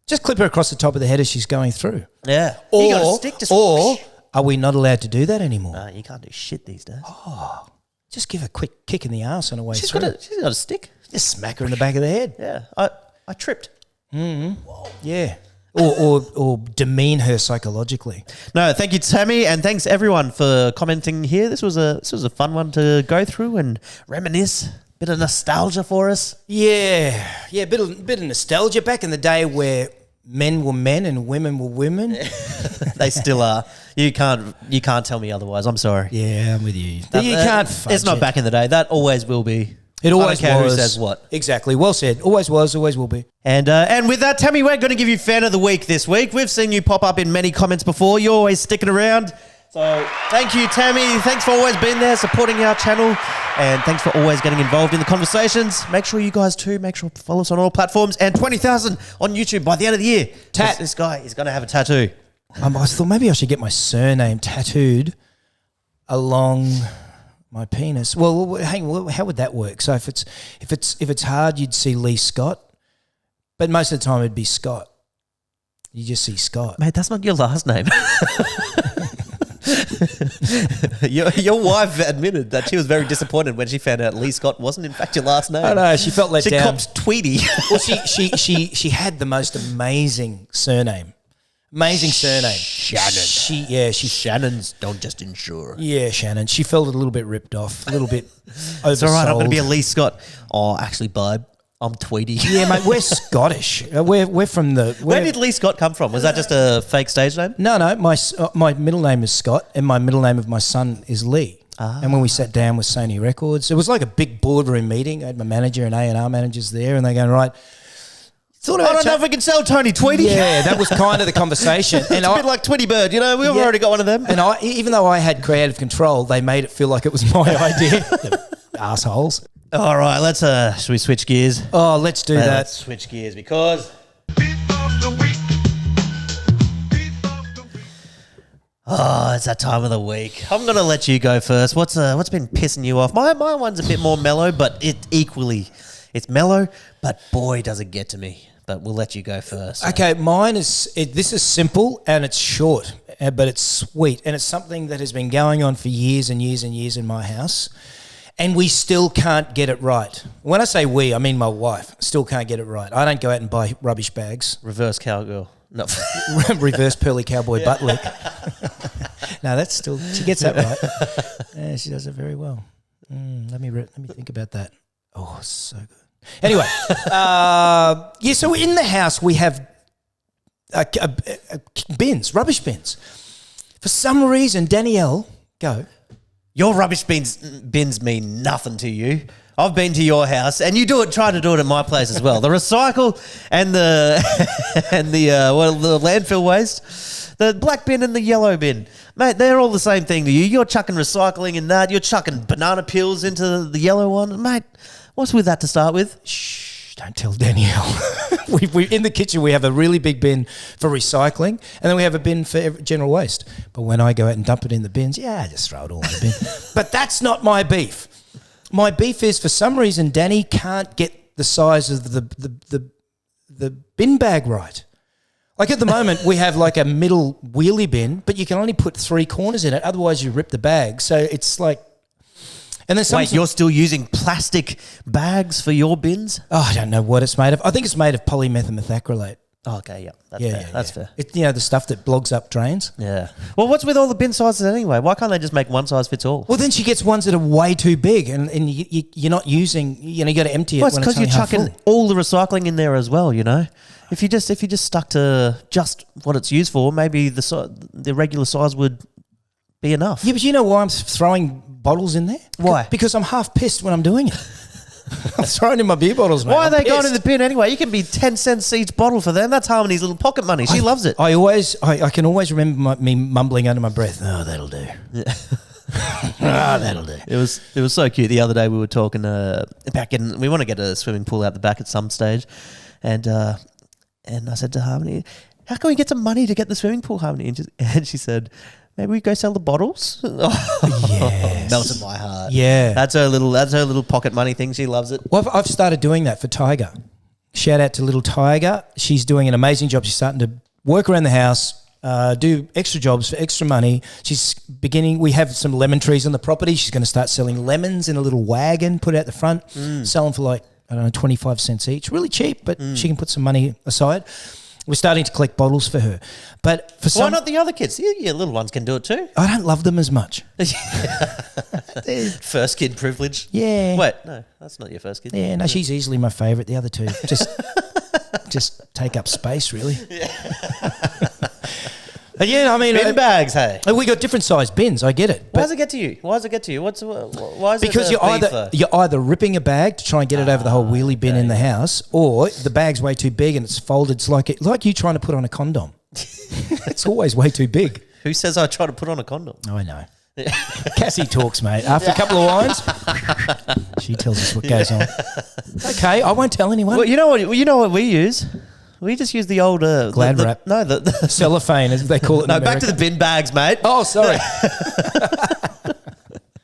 Just clip her across the top of the head as she's going through. Yeah. Or, you got a stick, just are we not allowed to do that anymore? No, you can't do shit these days. Just give a quick kick in the arse on her way She's through. got a stick. Just smack her in the back of the head. Yeah. I tripped. Yeah. Or demean her psychologically. No, thank you, Tammy, and thanks everyone for commenting here. This was a fun one to go through and reminisce. Bit of nostalgia for us. Yeah. Yeah, bit of nostalgia back in the day where men were men and women were women. They still are. You can't tell me otherwise. I'm sorry. Yeah, I'm with you. You can't fudge It's not it. back in the day. That always will be. It always I don't care was. who says what. Exactly. Well said. Always was, always will be. And with that, Tammy, we're going to give you Fan of the Week this week. We've seen you pop up in many comments before. You're always sticking around. So thank you, Tammy. Thanks for always being there, supporting our channel. And thanks for always getting involved in the conversations. Make sure you guys too, make sure to follow us on all platforms. And 20,000 on YouTube by the end of the year. This guy is going to have a tattoo. I thought maybe I should get my surname tattooed along my penis. Well, hang on, how would that work? So if it's hard, you'd see Lee Scott, but most of the time it'd be Scott. You just see Scott. Mate, that's not your last name. Your wife admitted that she was very disappointed when she found out Lee Scott wasn't in fact your last name. I know, she felt let she down. She copped Tweety. Well, she had the most amazing surname. Amazing surname. Shannon. Shannons don't just insure. Yeah, Shannon. She felt a little bit ripped off, a little bit oversold. It's all right, I'm going to be a Lee Scott. Oh, actually, babe, I'm Tweety. Yeah, mate, we're Scottish. We're from the... Where did Lee Scott come from? Was that just a fake stage name? No. My middle name is Scott and my middle name of my son is Lee. And when we sat down with Sony Records, it was like a big boardroom meeting. I had my manager and A&R managers there and they're going, right... I don't know if we can sell Tony Tweety. Yeah, that was kind of the conversation. It's a bit like Tweety Bird, we've already got one of them. And even though I had creative control, they made it feel like it was my idea. Assholes. All right, should we switch gears? Oh, let's do that. Let's switch gears because... Oh, it's that time of the week. I'm going to let you go first. What's been pissing you off? My one's a bit more mellow, but it's mellow, but boy, does it get to me. But we'll let you go first. So. Okay, this is simple and it's short, but it's sweet. And it's something that has been going on for years and years and years in my house. And we still can't get it right. When I say we, I mean my wife still can't get it right. I don't go out and buy rubbish bags. Reverse cowgirl. No. Reverse pearly cowboy butt lick. No, that's still, she gets that right. Yeah, she does it very well. Let me think about that. Oh, so good. Anyway, so in the house we have bins, rubbish bins. For some reason, Danielle, go. Your rubbish bins mean nothing to you. I've been to your house, and you try to do it at my place as well. The recycle and the the landfill waste, the black bin and the yellow bin, mate, they're all the same thing to you. You're chucking recycling in that. You're chucking banana peels into the yellow one, mate. What's with that to start with? Shh, don't tell Danielle. we in the kitchen we have a really big bin for recycling, and then we have a bin for general waste. But when I go out and dump it in the bins, I just throw it all in the bin. But that's not my beef. My beef is, for some reason, Danny can't get the size of the bin bag right. Like at the moment, we have like a middle wheelie bin, but you can only put 3 corners in it. Otherwise, you rip the bag. So it's like... And then wait, you're still using plastic bags for your bins? Oh, I don't know what it's made of. I think it's made of polymethylmethacrylate. Oh, okay, yeah. That's fair. That's fair. It, the stuff that blogs up drains. Yeah. Well, what's with all the bin sizes anyway? Why can't they just make one size fits all? Well, then she gets ones that are way too big, and you're not using. You got to empty it. Well, it's when because you're chucking all the recycling in there as well. If you just stuck to just what it's used for, maybe the regular size would be enough. Yeah, but you know why I'm throwing bottles in there? Why? Because I'm half pissed when I'm doing it. I'm throwing in my beer bottles, mate. Why are they pissed. going in the bin anyway? You can be 10 cents each bottle for them. That's Harmony's little pocket money. She loves it. I can always remember me mumbling under my breath, oh, that'll do. Yeah. That'll do. It was so cute. The other day we were talking back in. We want to get a swimming pool out the back at some stage, and I said to Harmony, "How can we get some money to get the swimming pool, Harmony?" And she said, "Maybe we go sell the bottles." Yes. Melted my heart. Yeah, that's her little pocket money thing. She loves it. Well, I've started doing that for Tiger. Shout out to little Tiger. She's doing an amazing job. She's starting to work around the house, do extra jobs for extra money. She's beginning. We have some lemon trees on the property. She's going to start selling lemons in a little wagon, put it out the front, sell them for like, I don't know, 25 cents each. Really cheap, but she can put some money aside. We're starting to collect bottles for her. But for some... Why not the other kids? Your little ones can do it too. I don't love them as much. First kid privilege? Yeah. Wait, no, that's not your first kid. Yeah, no, she's easily my favourite. The other two just take up space, really. Yeah, I mean... Bin bags, hey? We got different size bins, I get it. Why does it get to you? Why is because you're either ripping a bag to try and get it over the whole wheelie bin in the house, or the bag's way too big and it's folded. It's like you trying to put on a condom. It's always way too big. Who says I try to put on a condom? Oh, I know. Cassie talks, mate. After a couple of wines, she tells us what goes on. Okay, I won't tell anyone. Well, you know what we use? We just use the old... Glad wrap. No, the cellophane, as they call it in America. Back to the bin bags, mate. Oh, sorry.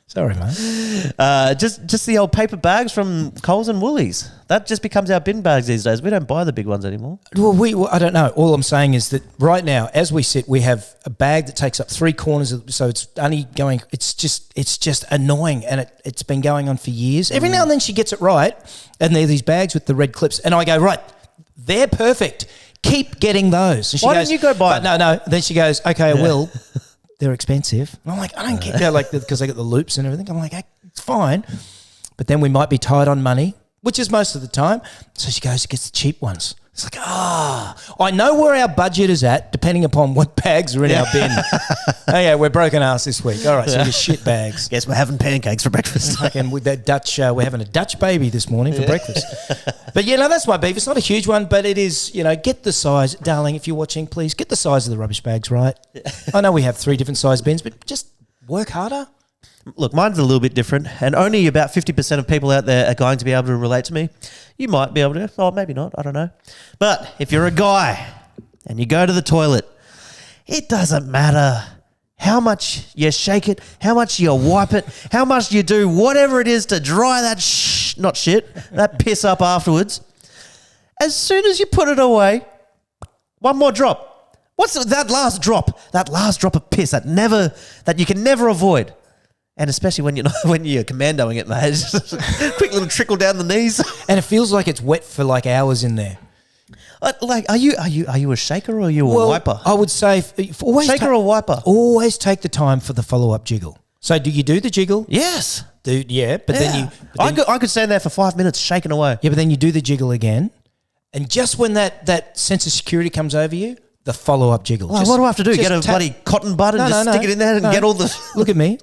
Sorry, mate. Just the old paper bags from Coles and Woolies. That just becomes our bin bags these days. We don't buy the big ones anymore. Well, I don't know. All I'm saying is that right now, as we sit, we have a bag that takes up 3 corners, so it's only going... It's just annoying, and it's been going on for years. Every now and then she gets it right, and there are these bags with the red clips, and I go, right... They're perfect. Keep getting those. And she Why goes, don't you go buy them? No. Then she goes, okay, I will. They're expensive. And I'm like, I don't get that, like, because they got the loops and everything. I'm like, hey, it's fine. But then we might be tight on money, which is most of the time. So she goes and gets the cheap ones. It's like, I know where our budget is at, depending upon what bags are in our bin. Oh, yeah, we're broken ass this week. All right, so the shit bags. Guess we're having pancakes for breakfast. And with that Dutch, we're having a Dutch baby this morning for breakfast. But, that's my beef. It's not a huge one, but it is, get the size. Darling, if you're watching, please get the size of the rubbish bags right. I know we have 3 different size bins, but just work harder. Look, mine's a little bit different, and only about 50% of people out there are going to be able to relate to me. You might be able to, or maybe not, I don't know. But if you're a guy and you go to the toilet, it doesn't matter how much you shake it, how much you wipe it, how much you do whatever it is to dry that that piss up afterwards. As soon as you put it away, one more drop. What's that last drop? That last drop of piss that you can never avoid. And especially when you're not, when you're commandoing it, mate. It's just a quick little trickle down the knees. And it feels like it's wet for like hours in there. Like, are you a shaker or are you a wiper? I would say always Shaker or wiper? Always take the time for the follow-up jiggle. So do you do the jiggle? Yes. Then you... I could stand there for 5 minutes shaking away. Yeah, but then you do the jiggle again. And just when that sense of security comes over you, the follow-up jiggle. Well, what do I have to do? Get a bloody cotton bud and stick it in there and get all the... Look at me.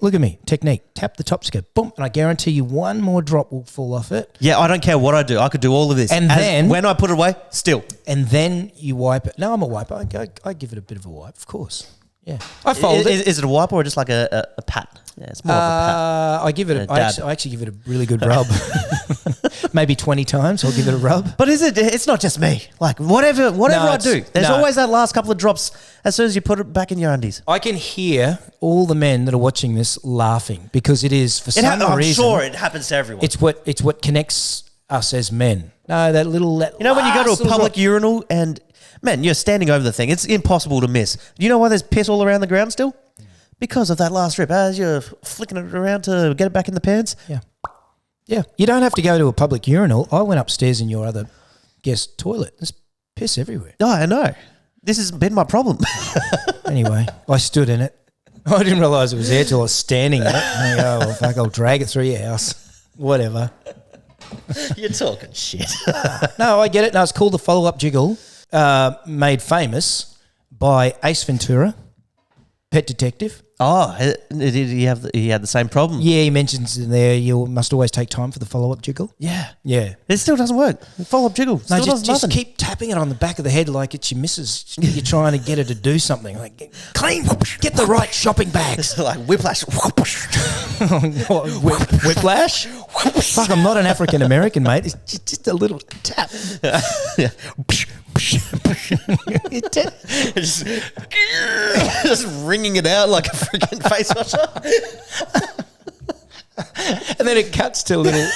Technique. Tap the top skirt. Boom. And I guarantee you one more drop will fall off it. Yeah, I don't care what I do. I could do all of this. And then... when I put it away, still. And then you wipe it. No, I'm a wiper. I give it a bit of a wipe, of course. Yeah. I fold it. Is it a wipe or just like a pat? Yeah, it's more of a pat. I give it. I actually give it a really good rub. Maybe 20 times. I'll give it a rub. But it's not just me. Like whatever I do, there's always that last couple of drops as soon as you put it back in your undies. I can hear all the men that are watching this laughing because it is for some reason. I'm sure it happens to everyone. It's what connects us as men. No, that little. When you go to a public urinal and man, you're standing over the thing. It's impossible to miss. Do you know why there's piss all around the ground still? Because of that last rip. As you're flicking it around to get it back in the pants. Yeah. Yeah. You don't have to go to a public urinal. I went upstairs in your other guest toilet. There's piss everywhere. Oh, I know. This has been my problem. Anyway, I stood in it. I didn't realise it was there till I was standing in it. And I go, well, fuck, I'll drag it through your house. Whatever. You're talking shit. No, I get it. No, it's called the follow-up jiggle, made famous by Ace Ventura, Pet Detective. Oh, he had the same problem? Yeah, he mentions in there you must always take time for the follow-up jiggle. Yeah. Yeah. It still doesn't work. Follow-up jiggle still does just nothing. Keep tapping it on the back of the head like it's your missus. You're trying to get her to do something. Like, clean, get the right shopping bags. It's like whiplash. Whiplash? Fuck, I'm not an African-American, mate. It's just a little tap. Yeah. just wringing it out like a freaking face washer. And then it cuts to a little...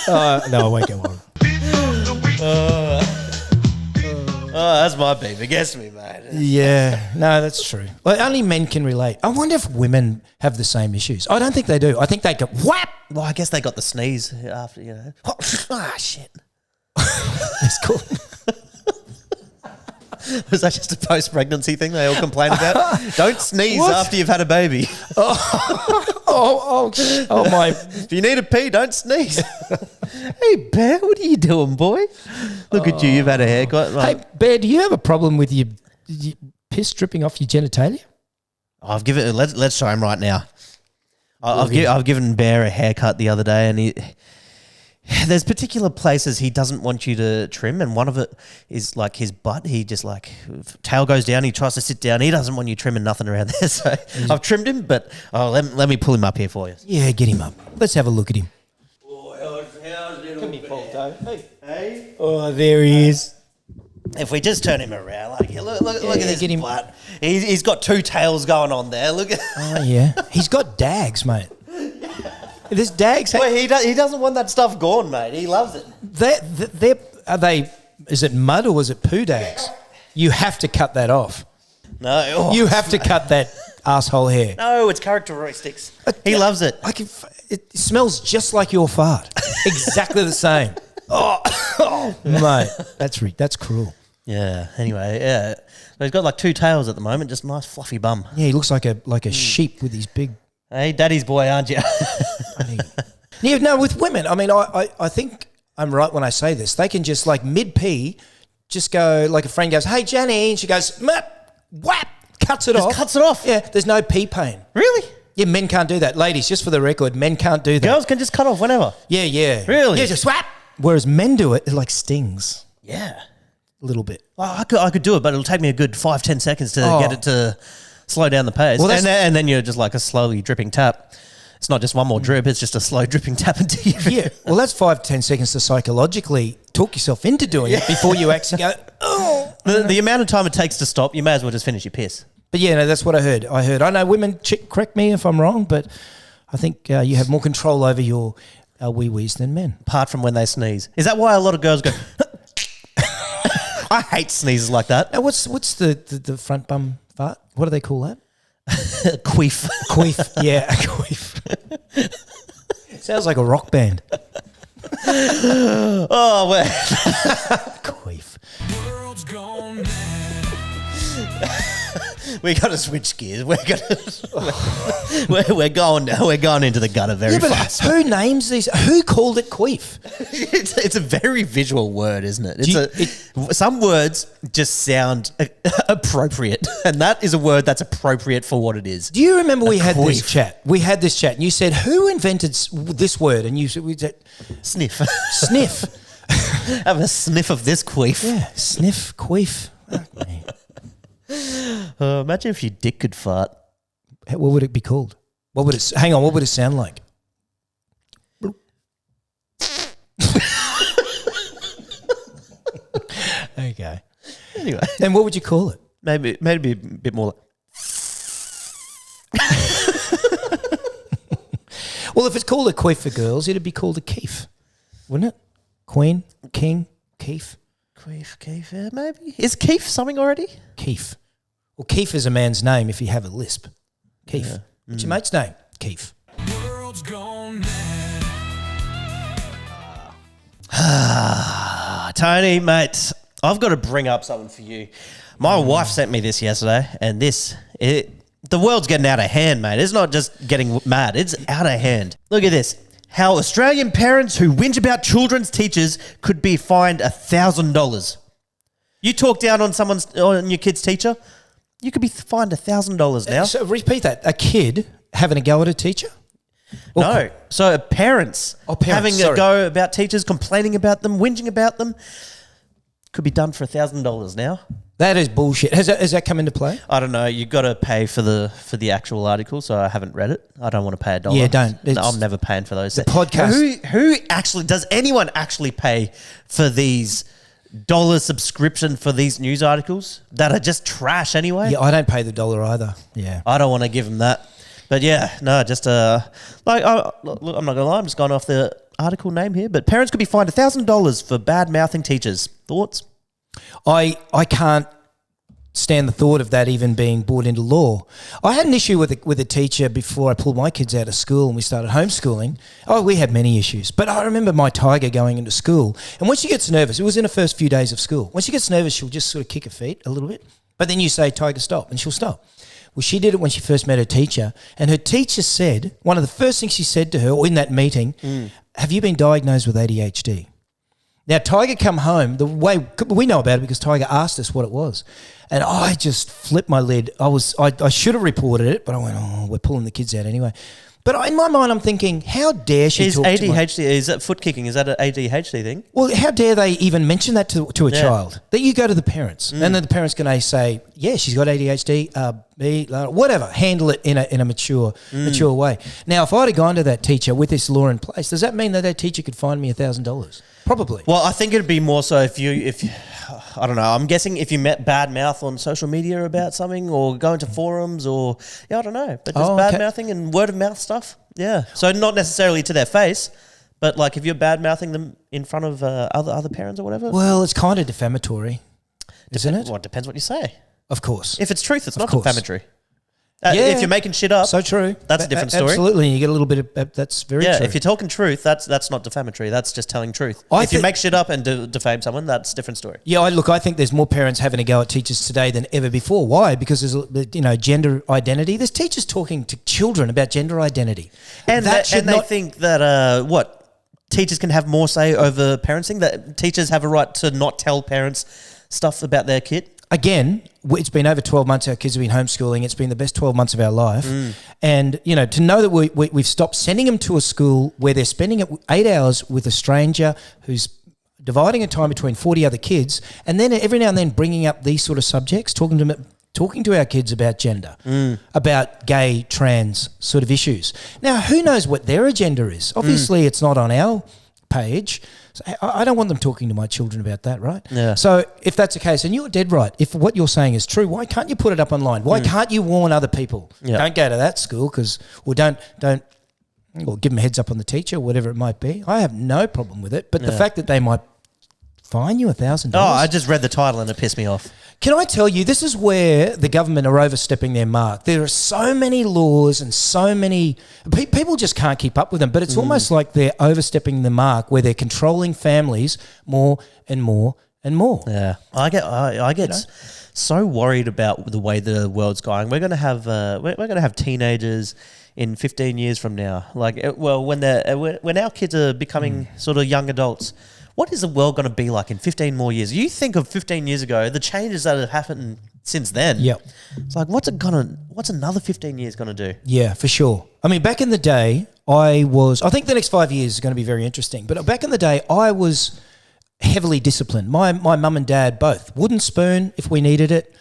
no, I won't go on. That's my beef. Against me, mate. Yeah, no, that's true. Well, only men can relate. I wonder if women have the same issues. I don't think they do. I think they go, whap! Well, I guess they got the sneeze after, shit. It's cool. Was that just a post-pregnancy thing they all complain about? Don't sneeze after you've had a baby. Oh, my. If you need a pee, don't sneeze. Hey, Bear, what are you doing, boy? Look at you, you've had a haircut. Hey, Bear, do you have a problem with your piss dripping off your genitalia? I've given. Let's show him right now. I've given Bear a haircut the other day, and there's particular places he doesn't want you to trim, and one of it is like his butt. He just like tail goes down. He tries to sit down. He doesn't want you trimming nothing around there. So I've trimmed him, but let me pull him up here for you. Yeah, get him up. Let's have a look at him. Come here, Paul. Hey. Oh, there he is. If we just turn him around, like look at this get him. butt. He's got two tails going on there. Look at. Oh yeah, he's got dags, mate. This dags. Well, he doesn't want that stuff gone, mate. He loves it. Are they? Is it mud or is it poo dags? You have to cut that off. No, you have to cut that asshole hair. No, it's characteristics. He loves it. It smells just like your fart. Exactly the same. Oh, mate, that's cruel. Yeah. Anyway, yeah. So he's got like two tails at the moment. Just a nice fluffy bum. Yeah, he looks like a sheep with his big. Hey, daddy's boy, aren't you? Yeah, no, with women, I mean, I think I'm right when I say this. They can just like mid-pee, just go, like a friend goes, hey, Jenny, and she goes, whap, cuts it off. Cuts it off. Yeah, there's no pee pain. Really? Yeah, men can't do that. Ladies, just for the record, men can't do that. Girls can just cut off whenever. Yeah. Really? Yeah, just swap. Whereas men do it like stings. Yeah. A little bit. Well, I could do it, but it'll take me a good 5-10 seconds to get it to slow down the pace. Well, and then you're just like a slowly dripping tap. It's not just one more drip, it's just a slow dripping tap into you. Yeah. Well, that's 5-10 seconds to psychologically talk yourself into doing it before you actually go, oh. The amount of time it takes to stop, you may as well just finish your piss. But yeah, no, that's what I heard. I know women, correct me if I'm wrong, but I think you have more control over your wee-wees than men. Apart from when they sneeze. Is that why a lot of girls go... I hate sneezes like that. Now, what's the front bum fart? What do they call that? Queef. Queef, yeah, queef. Sounds like a rock band. Oh, well. Queef. World's gone mad. We got to switch gears. We're going into the gutter very fast. Who names these? Who called it queef? It's a very visual word, isn't it? Some words just sound appropriate, and that is a word that's appropriate for what it is. Do you remember we had this queef. chat? We had this chat, and you said, "Who invented this word?" And we said, Sniff. "Sniff." Have a sniff of this queef. Yeah, sniff queef. Okay. Imagine if your dick could fart. What would it be called? What would it? Hang on. What would it sound like? Okay. Anyway, And what would you call it? maybe a bit more. Well, if it's called a queef for girls, it'd be called a keef, wouldn't it? Queen, king, keef, Keef, yeah, maybe. Is Keef something already? keef. Well, Keef is a man's name if you have a lisp. Keef. Yeah. What's your mate's name? Keef. World's gone mad. Tony, mate, I've got to bring up something for you. My wife sent me this yesterday, and the world's getting out of hand, mate. It's not just getting mad, it's out of hand. Look at this. How Australian parents who whinge about children's teachers could be fined $1,000. You talk down on your kid's teacher, you could be fined $1,000 now. So repeat that. A kid having a go at a teacher? No. So parents, having sorry. a go about teachers, complaining about them, whinging about them, could be done for $1,000 now. That is bullshit. Has that come into play? I don't know. You got to pay for the actual article, so I haven't read it. I don't want to pay $1. Yeah, don't. No, I'm never paying for those. The podcast. Who actually does anyone actually pay for these dollar subscription for these news articles that are just trash anyway? Yeah, I don't pay the dollar either. Yeah. I don't want to give them that. But yeah, no, just I'm not gonna lie. I'm just going off the article name here. But parents could be fined $1,000 for bad mouthing teachers. Thoughts? I can't stand the thought of that even being brought into law. I had an issue with a teacher before I pulled my kids out of school and we started homeschooling. Oh, we had many issues. But I remember my tiger going into school, and when she gets nervous, it was in the first few days of school. When she gets nervous, she'll just sort of kick her feet a little bit. But then you say, Tiger, stop, and she'll stop. Well, she did it when she first met her teacher, and her teacher said, one of the first things she said to her in that meeting, have you been diagnosed with ADHD? Now, Tiger come home, the way we know about it because Tiger asked us what it was. And I just flipped my lid. I should have reported it, but I went, oh, we're pulling the kids out anyway. But in my mind, I'm thinking, how dare she talk to my... Is that foot kicking? Is that an ADHD thing? Well, how dare they even mention that to a child? That you go to the parents, and then the parents can say, yeah, she's got ADHD, whatever, handle it in a mature way. Now, if I'd have gone to that teacher with this law in place, does that mean that teacher could fine me $1,000? Probably. Well, I think it'd be more so if you I don't know. I'm guessing if you met bad mouth on social media about something, or go into forums, or I don't know, but just bad mouthing and word of mouth stuff. Yeah. So not necessarily to their face, but like if you're bad mouthing them in front of other parents or whatever. Well, it's kind of defamatory, isn't it? Well, it depends what you say. Of course. If it's truth, it's not course. defamatory. Yeah. If you're making shit up, So true. That's a different story. Absolutely. You get a little bit of that's very true. if you're talking truth, that's not defamatory. That's just telling truth. If you make shit up and defame someone, that's a different story. Yeah, I think there's more parents having a go at teachers today than ever before. Why? Because there's gender identity. There's teachers talking to children about gender identity, And they think that teachers can have more say over parenting. That teachers have a right to not tell parents stuff about their kid. Again, it's been over 12 months our kids have been homeschooling. It's been the best 12 months of our life. And, to know that we've stopped sending them to a school where they're spending 8 hours with a stranger who's dividing a time between 40 other kids, and then every now and then bringing up these sort of subjects, talking to our kids about gender, about gay, trans sort of issues. Now, who knows what their agenda is? Obviously, it's not on our page. So I don't want them talking to my children about that, right? Yeah. So if that's the case, and you're dead right, if what you're saying is true, why can't you put it up online? Why can't you warn other people? Yeah. Don't go to that school don't or give them a heads up on the teacher, whatever it might be. I have no problem with it, but the fact that they might fine you $1,000. Oh, I just read the title and it pissed me off. Can I tell you, this is where the government are overstepping their mark. There are so many laws and so many people just can't keep up with them. But it's almost like they're overstepping the mark, where they're controlling families more and more and more. Yeah, I get so worried about the way the world's going. We're gonna have teenagers in 15 years from now. Like, when our kids are becoming sort of young adults. What is the world going to be like in 15 more years? You think of 15 years ago, the changes that have happened since then. Yep. It's like, what's another 15 years going to do? Yeah, for sure. I mean, back in the day, I think the next 5 years is going to be very interesting. But back in the day, I was heavily disciplined. My mum and dad both. Wooden spoon if we needed it.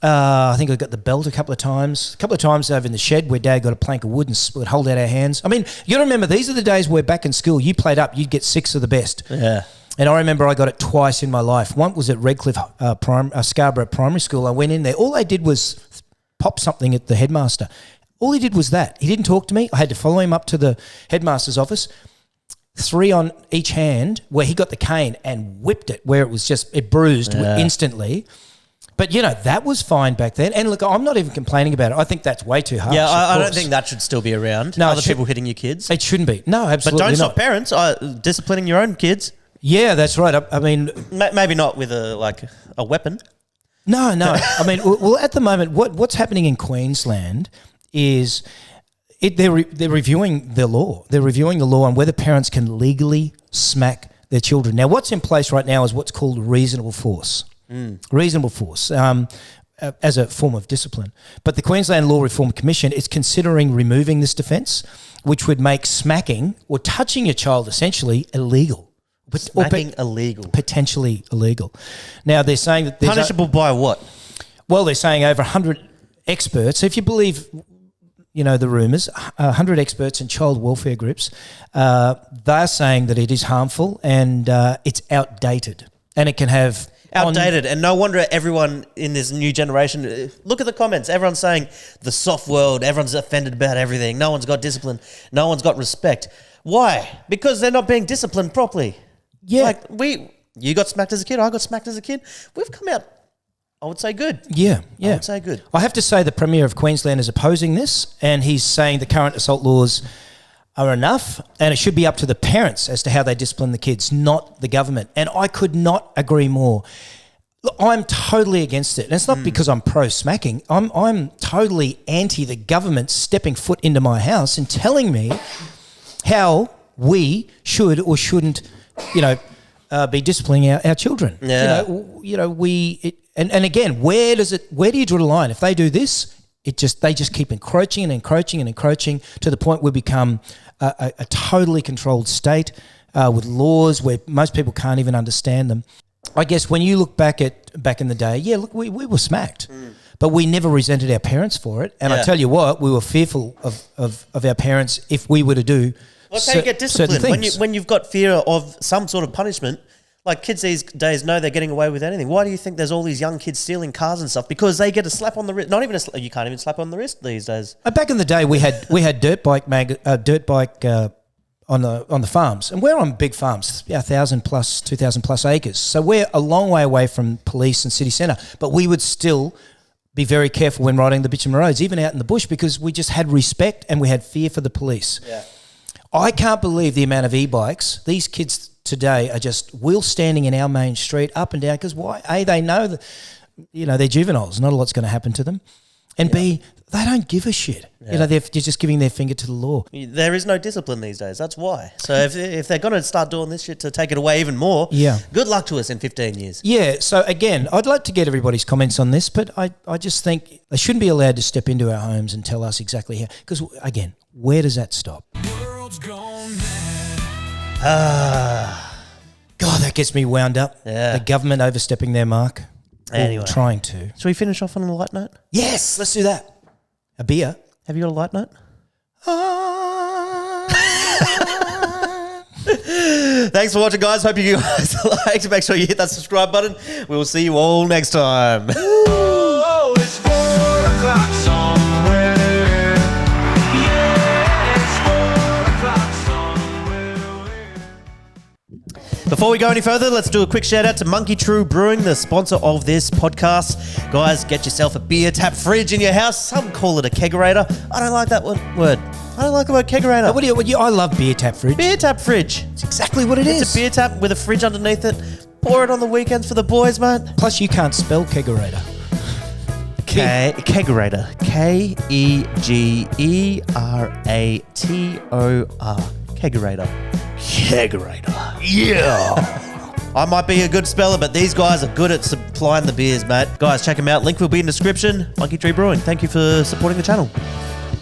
I think I got the belt a couple of times. A couple of times over in the shed where Dad got a plank of wood and would hold out our hands. I mean, you got to remember, these are the days where back in school you played up, you'd get 6 of the best. Yeah. And I remember I got it twice in my life. One was at Redcliffe Scarborough Primary School. I went in there. All they did was pop something at the headmaster. All he did was that. He didn't talk to me. I had to follow him up to the headmaster's office. 3 on each hand, where he got the cane and whipped it, where it bruised instantly. But, that was fine back then. And look, I'm not even complaining about it. I think that's way too harsh. Yeah, I don't think that should still be around. No, other people hitting your kids. It shouldn't be. No, absolutely But don't not. stop parents disciplining your own kids. Yeah, that's right. I mean... Maybe not with a weapon. No. I mean, well, at the moment, what's happening in Queensland is they're reviewing the law. They're reviewing the law on whether parents can legally smack their children. Now, what's in place right now is what's called reasonable force. Reasonable force as a form of discipline. But the Queensland Law Reform Commission is considering removing this defence, which would make smacking or touching your child essentially illegal. Smacking illegal. Potentially illegal. Now, they're saying that... Punishable by what? Well, they're saying over 100 experts. So if you believe... the rumours, 100 experts and child welfare groups, they're saying that it is harmful and it's outdated, and it can have... Outdated, and no wonder everyone in this new generation, look at the comments, everyone's saying the soft world, everyone's offended about everything, no one's got discipline, no one's got respect. Why? Because they're not being disciplined properly. Yeah. You got smacked as a kid, I got smacked as a kid. We've come out, I would say, good. Yeah. I would say good. I have to say the Premier of Queensland is opposing this, and he's saying the current assault laws are enough, and it should be up to the parents as to how they discipline the kids, not the government. And I could not agree more. Look, I'm totally against it. And it's not because I'm pro-smacking. I'm totally anti the government stepping foot into my house and telling me how we should or shouldn't, be disciplining our children. Yeah. And again, where do you draw the line? If they do this, they just keep encroaching and encroaching and encroaching to the point we become a totally controlled state with laws where most people can't even understand them. I guess when you look back in the day, we were smacked, but we never resented our parents for it. And I tell you what, we were fearful of our parents if we were to do. Well, how you get disciplined when you've got fear of some sort of punishment. Like, kids these days know they're getting away with anything. Why do you think there's all these young kids stealing cars and stuff? Because they get a slap on the wrist. Not even you can't even slap on the wrist these days. Back in the day, we had dirt bike on the farms, and we're on big farms, 1,000 plus, 2,000 plus acres. So we're a long way away from police and city centre, but we would still be very careful when riding the bitumen roads, even out in the bush, because we just had respect and we had fear for the police. Yeah. I can't believe the amount of e-bikes these kids today are just wheel standing in our main street up and down, because why? A, they know that they're juveniles, not a lot's going to happen to them, and B, they don't give a shit. They're just giving their finger to the law. There is no discipline these days. That's why. So if they're going to start doing this shit to take it away even more, good luck to us in 15 years. Yeah. So again, I'd like to get everybody's comments on this, but I just think they shouldn't be allowed to step into our homes and tell us exactly how. Because again, where does that stop? World's gone God, that gets me wound up. Yeah. The government overstepping their mark. Anyway. Or trying to. Should we finish off on a light note? Yes, let's do that. A beer. Have you got a light note? Thanks for watching, guys. Hope you guys liked. Make sure you hit that subscribe button. We will see you all next time. Oh, it's 4 o'clock somewhere. Yeah, it's 4 o'clock somewhere. Before we go any further, let's do a quick shout out to Monkey True Brewing, the sponsor of this podcast. Guys, get yourself a beer tap fridge in your house. Some call it a kegerator. I don't like that word. I don't like the word kegerator. I love beer tap fridge. Beer tap fridge. It's exactly what it is. It's a beer tap with a fridge underneath it. Pour it on the weekends for the boys, mate. Plus, you can't spell kegerator. Kegerator. Kegerator. Kegerator. Kegerator. Yeah. I might be a good speller, but these guys are good at supplying the beers, mate. Guys, check them out. Link will be in the description. Monkey Tree Brewing. Thank you for supporting the channel.